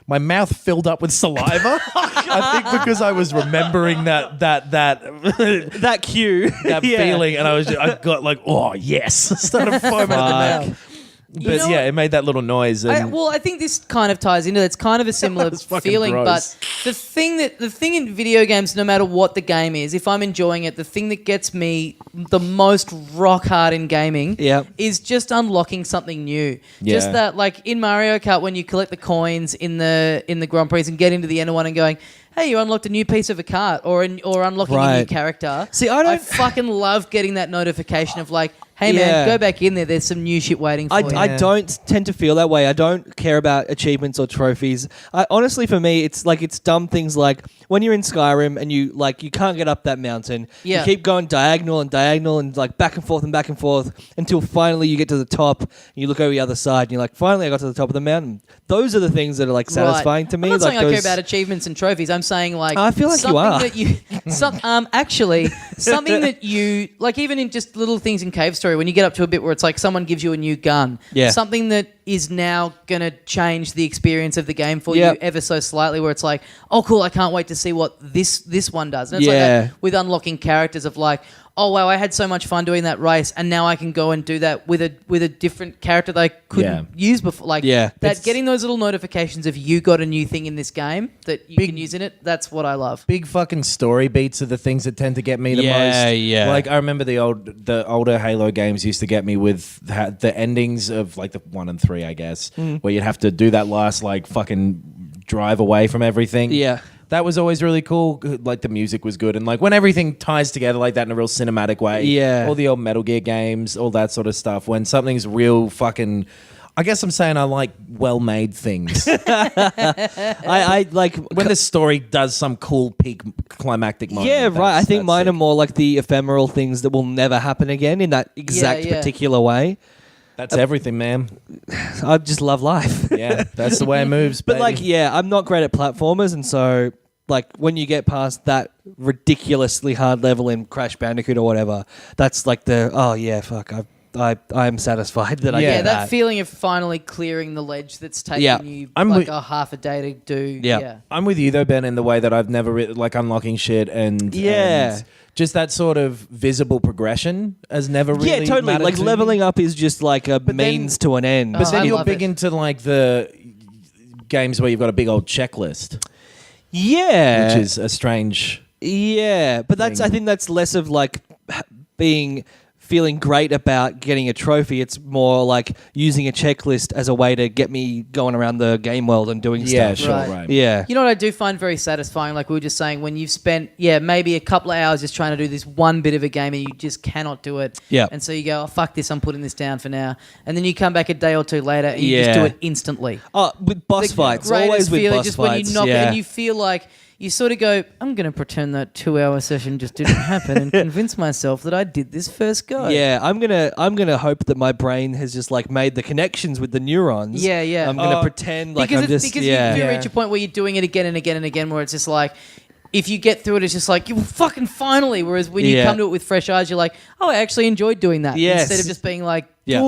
My mouth filled up with saliva. I think because I was remembering that That cue. feeling, and I got like, oh yes, started foaming at the mouth. But know yeah, what? it made that little noise. And I think this kind of ties into it. It's kind of a similar That's fucking feeling, gross. but the thing in video games, no matter what the game is, if I'm enjoying it, the thing that gets me the most rock hard in gaming is just unlocking something new. Yeah. Just that, like in Mario Kart, when you collect the coins in the Grand Prix and get into the end of one and going, hey, you unlocked a new piece of a cart or unlocking a new character. See, I fucking love getting that notification of like, hey man, go back in there. There's some new shit waiting for you. I don't tend to feel that way. I don't care about achievements or trophies. Honestly, for me, it's dumb things like when you're in Skyrim and you can't get up that mountain. Yeah. You keep going diagonal and like back and forth until finally you get to the top. And you look over the other side and you're like, finally I got to the top of the mountain. Those are the things that are like satisfying to me. I'm not saying I care those- about achievements and trophies. I'm saying like I feel like you something are. that you actually something that you like, even in just little things in Cave Story, when you get up to a bit where it's like someone gives you a new gun, something that is now going to change the experience of the game for you ever so slightly, where it's like, oh cool, I can't wait to see what this one does. And it's like that with unlocking characters of like, oh wow, I had so much fun doing that race, and now I can go and do that with a different character that I couldn't use before. Like that, getting those little notifications of you got a new thing in this game that you can use in it. That's what I love. big fucking story beats are the things that tend to get me the most. Yeah. Like I remember the older Halo games used to get me with the endings of like the 1 and 3, I guess, where you'd have to do that last like fucking drive away from everything. Yeah. That was always really cool. Like the music was good, and like when everything ties together like that in a real cinematic way. Yeah. All the old Metal Gear games, all that sort of stuff. When something's real fucking, I guess I'm saying I like well-made things. I like when the story does some cool peak climactic moment. Yeah, right. I think that's mine sick. are more like the ephemeral things that will never happen again in that exact particular way. That's everything, man. I just love life. Yeah, that's the way it moves. But baby. like, yeah, I'm not great at platformers, and so like when you get past that ridiculously hard level in Crash Bandicoot or whatever, that's like I'm satisfied that I Yeah, get that feeling of finally clearing the ledge that's taken you I'm like with- a half a day to do. Yeah. Yeah. I'm with you though, Ben, in the way that I've never like unlocking shit and just that sort of visible progression has never really totally. mattered Like to leveling me. up is just like a then- means to an end. But then I you're love big it. into like the games where you've got a big old checklist, yeah, which is a strange. Yeah, but that's thing. I think that's less of like feeling great about getting a trophy. It's more like using a checklist as a way to get me going around the game world and doing Yeah, stuff. sure, Right. right. Yeah. You know what I do find very satisfying? Like we were just saying, when you've spent, maybe a couple of hours just trying to do this one bit of a game and you just cannot do it. Yeah. And so you go, oh, fuck this, I'm putting this down for now. And then you come back a day or two later and you just do it instantly. Oh, with boss The fights. greatest Always with feeling, boss just fights. when you knock it yeah. and you feel like you sort of go, I'm going to pretend that 2-hour session just didn't happen and convince myself that I did this first go. Yeah, I'm gonna hope that my brain has just like made the connections with the neurons. Yeah, yeah. I'm gonna pretend like because I'm just because yeah. you do reach a point where you're doing it again and again and again, where it's just like, if you get through it, it's just like, you fucking finally. Whereas when you come to it with fresh eyes, you're like, oh, I actually enjoyed doing that. Yes. Instead of just being like, Yeah.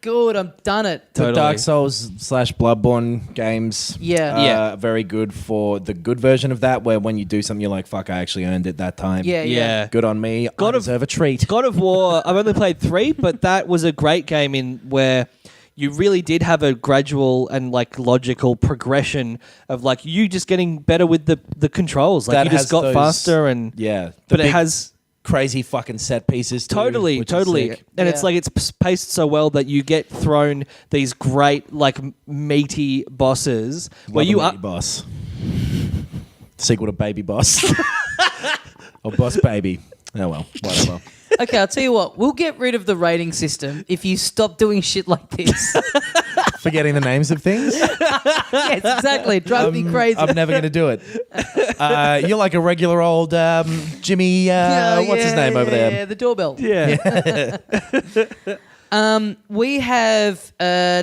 good, I've done it. The Totally. Dark Souls / Bloodborne games, Yeah. very good for the good version of that, where when you do something, you're like, "Fuck, I actually earned it that time." Yeah, Yeah. good on me. I deserve a treat. God of War, I've only played 3, but that was a great game in where you really did have a gradual and like logical progression of like you just getting better with the controls. Like That you just has got those- faster and Yeah, but it big has crazy fucking set pieces. Too, totally, which is totally. sick. And it's Yeah. like it's paced so well that you get thrown these great like meaty bosses where Love you a are Meaty Boss. Sequel to Baby Boss. Or Boss Baby. Oh well, whatever. Okay, I'll tell you what. We'll get rid of the rating system if you stop doing shit like this. Forgetting the names of things. Yes, exactly. It drives me crazy. I'm never going to do it. You're like a regular old Jimmy. What's his name over there? Yeah, the doorbell. yeah. We have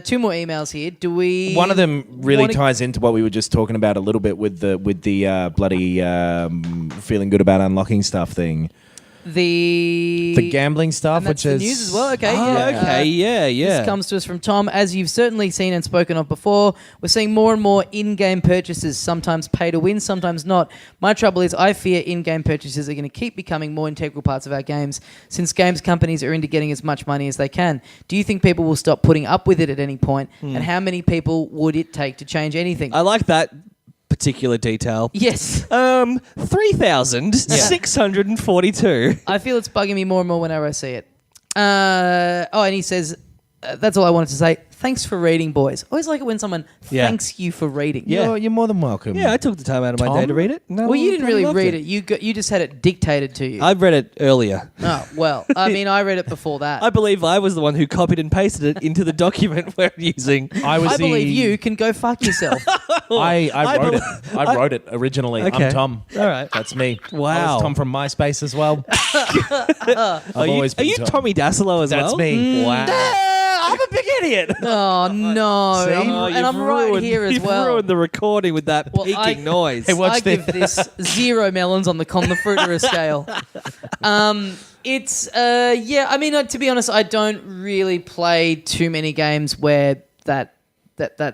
2 more emails here. Do we? One of them really wanna- ties into what we were just talking about a little bit with the bloody feeling good about unlocking stuff thing. The gambling stuff, and that's which the is news as well. Okay, Oh, okay, yeah. This comes to us from Tom. As you've certainly seen and spoken of before, we're seeing more and more in-game purchases, sometimes pay to win, sometimes not. My trouble is I fear in-game purchases are going to keep becoming more integral parts of our games since games companies are into getting as much money as they can. Do you think people will stop putting up with it at any point? And how many people would it take to change anything? I like that particular detail. Yes. 3,642. I feel it's bugging me more and more whenever I see it. And he says, that's all I wanted to say. Thanks for reading, boys. Always like it when someone thanks you for reading. Yeah. You're more than welcome. Yeah, I took the time out of my day to read it. No, Well, you didn't really loved read it. You just had it dictated to you. I've read it earlier. Oh, well, I mean, I read it before that. I believe I was the one who copied and pasted it into the document we're using. I believe you can go fuck yourself. I wrote it. I wrote it originally. Okay. I'm Tom. All right. That's me. Wow. I was Tom from MySpace as well. Are you Tommy Dasilo as That's well? me. Wow. I'm a big idiot. Oh, no. See? And I'm right here as you've well. ruined the recording with that Well, peaking noise. Hey, watch I this. give this 0 melons on the Fruiterer scale. I mean, to be honest, I don't really play too many games where that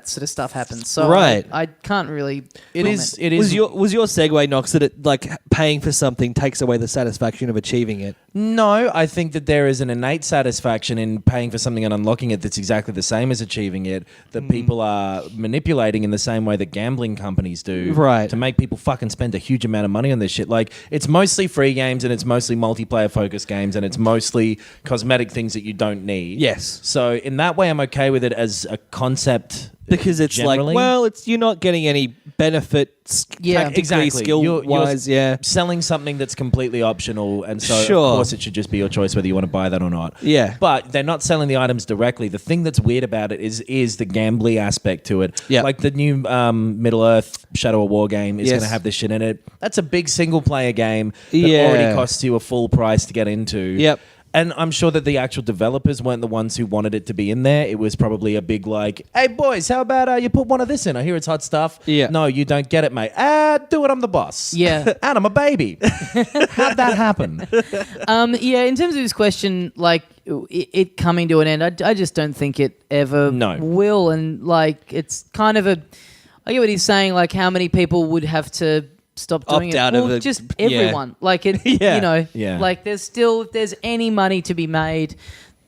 sort of stuff happens. So Right. I can't really. It is. It is. Was your segue, Knox, that it like paying for something takes away the satisfaction of achieving it? No, I think that there is an innate satisfaction in paying for something and unlocking it that's exactly the same as achieving it, that people are manipulating in the same way that gambling companies do. Right. To make people fucking spend a huge amount of money on this shit. Like, it's mostly free games and it's mostly multiplayer-focused games and it's mostly cosmetic things that you don't need. Yes. So, in that way, I'm okay with it as a concept. Because it's generally. like, well, you're not getting any benefits tactically, exactly. skill-wise, You're selling something that's completely optional, and so Sure. of course it should just be your choice whether you want to buy that or not. Yeah. But they're not selling the items directly. The thing that's weird about it is the gambly aspect to it. Yeah. Like the new Middle-earth Shadow of War game is Yes. going to have this shit in it. That's a big single-player game that Yeah. already costs you a full price to get into. Yep. And I'm sure that the actual developers weren't the ones who wanted it to be in there. It was probably a big like, hey boys, how about you put one of this in? I hear it's hot stuff. Yeah. No, you don't get it, mate. Do it. I'm the boss. Yeah. And I'm a baby. How'd that happen? In terms of this question, like it coming to an end, I just don't think it ever will. And like, it's kind of I get what he's saying. Like, how many people would have to stop doing Opt out it? of Well, it. just Yeah. everyone. Like it, Yeah. like if there's any money to be made,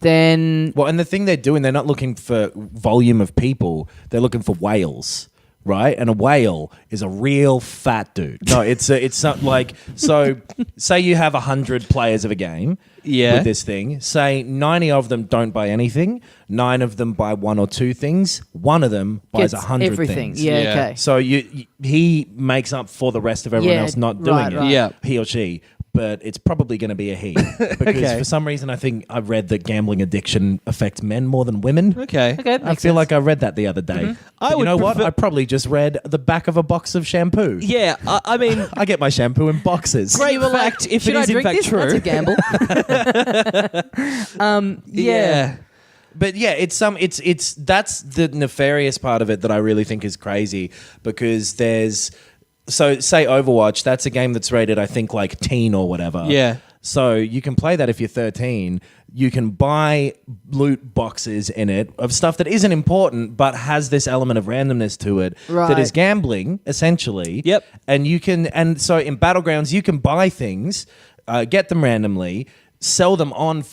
then Well, and the thing they're doing, they're not looking for volume of people. They're looking for whales. Right? And a whale is a real fat dude. No, it's not like, so say you have 100 players of a game with this thing. Say 90 of them don't buy anything. 9 of them buy 1 or 2 things. 1 of them buys gets 100 everything. things. Yeah, Yeah. okay. So he makes up for the rest of everyone Yeah, else not doing right, it. right. Yeah. He or she. But it's probably going to be a he. Because Okay. for some reason, I think I read that gambling addiction affects men more than women. Okay. Okay, I feel like I read that the other day. But I you would know what? prefer- I probably just read the back of a box of shampoo. Yeah, I mean, I get my shampoo in boxes. Great You were like, fact, if should it I is in drink fact this? true. That's a gamble. Yeah. But yeah, it's that's the nefarious part of it that I really think is crazy, because so say Overwatch, that's a game that's rated I think like teen or whatever. Yeah. So you can play that if you're 13. You can buy loot boxes in it of stuff that isn't important but has this element of randomness to it that Right. is gambling essentially. Yep. And so in Battlegrounds you can buy things, get them randomly, sell them on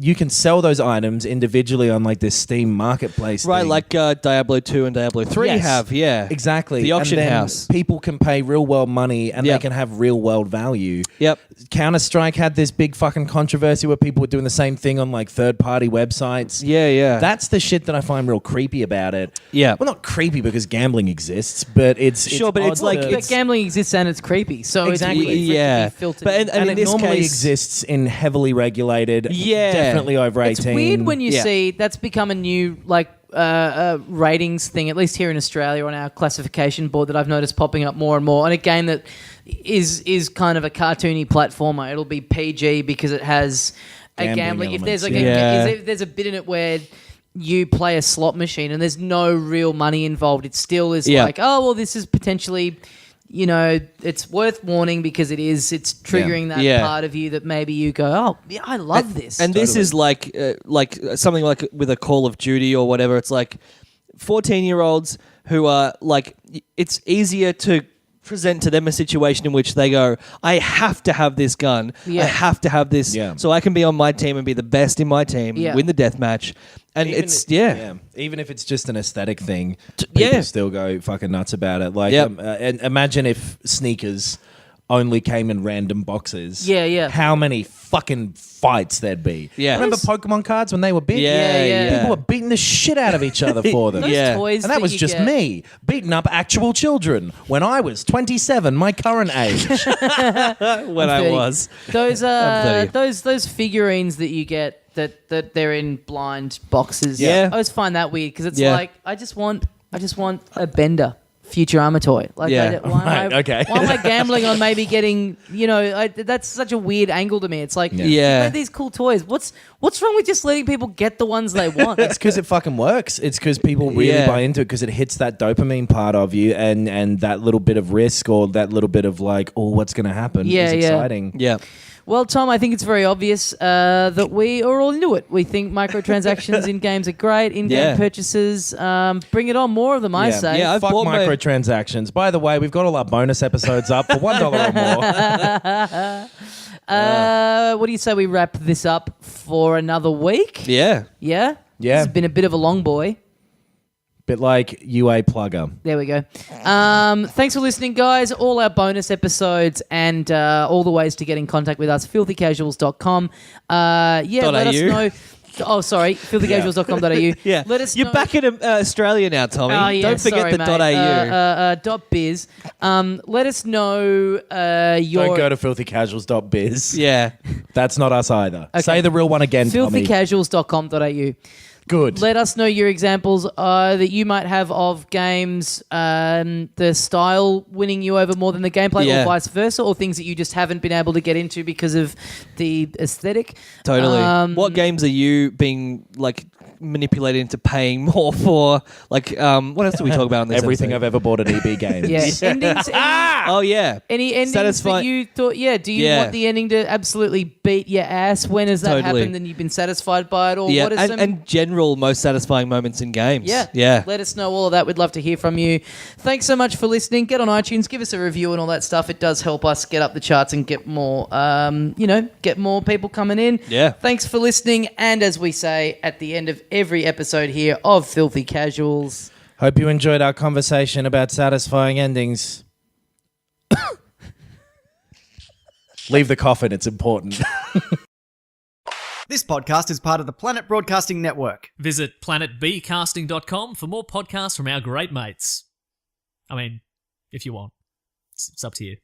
you can sell those items individually on like this Steam marketplace right, thing. like Diablo 2 and Diablo 3 Yes, have, yeah. Exactly. The auction And then house. people can pay real world money and Yep. they can have real world value. Yep. Counter-Strike had this big fucking controversy where people were doing the same thing on like third-party websites. Yeah. That's the shit that I find real creepy about it. Yeah. Well, not creepy because gambling exists, but it's Sure, but odd it's like- to- But gambling exists and it's creepy. So Exactly. it's weird for it to Yeah. be filtered But in. and in it this normally case- exists in heavily regulated, Yeah. definitely over 18. It's weird when you Yeah. see that's become a new ratings thing, at least here in Australia on our classification board, that I've noticed popping up more and more on a game that is kind of a cartoony platformer. It'll be PG because it has a Gambling gambling. If there's like elements, yeah. if there's a bit in it where you play a slot machine and there's no real money involved, it still is Yeah. like, oh well, this is potentially, it's worth warning because it's triggering that Yeah. part of you that maybe you go, oh, yeah, I love this. And this is like something like with a Call of Duty or whatever. It's like 14-year-olds who are like, it's easier to present to them a situation in which they go, I have to have this gun. Yeah. I have to have this so I can be on my team and be the best in my team, win the death match. And even if it's just an aesthetic thing, Yeah. people still go fucking nuts about it. Like, and imagine if sneakers only came in random boxes. Yeah. How many fucking fights there'd be? Yeah. Remember Pokemon cards when they were big? Yeah. People were beating the shit out of each other for them. Those Yeah. toys And that was you just get- me beating up actual children when I was 27, my current age. when I 30. was. Those I'm 30. those figurines that you get that they're in blind boxes. Yeah. I always find that weird because it's Yeah. like I just want a Bender Futurama toy. Like, Yeah. Right, okay. Why am I gambling on maybe getting? That's such a weird angle to me. It's like, Yeah. you made these cool toys. What's wrong with just letting people get the ones they want? It's because it fucking works. It's because people really buy into it because it hits that dopamine part of you and that little bit of risk or that little bit of like, oh, what's going to happen is exciting. Yeah. Well, Tom, I think it's very obvious that we are all into it. We think microtransactions in games are great. In-game purchases, bring it on. More of them, I say. Yeah, I've Fuck bought my- microtransactions. By the way, we've got all our bonus episodes up for $1 or more. What do you say we wrap this up for another week? Yeah. Yeah? Yeah. This has been a bit of a long boy. Bit like UA plugger. There we go. Thanks for listening, guys. All our bonus episodes and all the ways to get in contact with us, filthycasuals.com. Let us know. Oh, sorry, filthycasuals.com.au. Yeah. Let us You're know. back in Australia now, Tommy. Oh, yeah, Don't forget sorry, the mate. .au. .biz. Let us know your Don't go to filthycasuals.biz. Yeah. That's not us either. Say the real one again, Tommy. filthycasuals.com.au. Good. Let us know your examples that you might have of games, the style winning you over more than the gameplay, Yeah. or vice versa, or things that you just haven't been able to get into because of the aesthetic. Totally. What games are you being like manipulated into paying more for? Like, what else do we talk about on this Everything I've episode? ever bought at EB Games. Yeah, endings. Oh, yeah. Any endings Satisfying- that you thought? Yeah. Do you Yeah. want the ending to absolutely beat your ass? When has that Totally. happened? And you've been satisfied by it, or Yeah, what is some? and general most satisfying moments in games. Yeah. Yeah. Let us know all of that. We'd love to hear from you. Thanks so much for listening. Get on iTunes, give us a review and all that stuff. It does help us get up the charts and get more, get more people coming in. Yeah. Thanks for listening. And as we say at the end of every episode here of Filthy Casuals, Hope you enjoyed our conversation about satisfying endings. Leave the coffin, it's important. This podcast is part of the Planet Broadcasting Network. Visit planetbcasting.com for more podcasts from our great mates. I mean, if you want. It's up to you.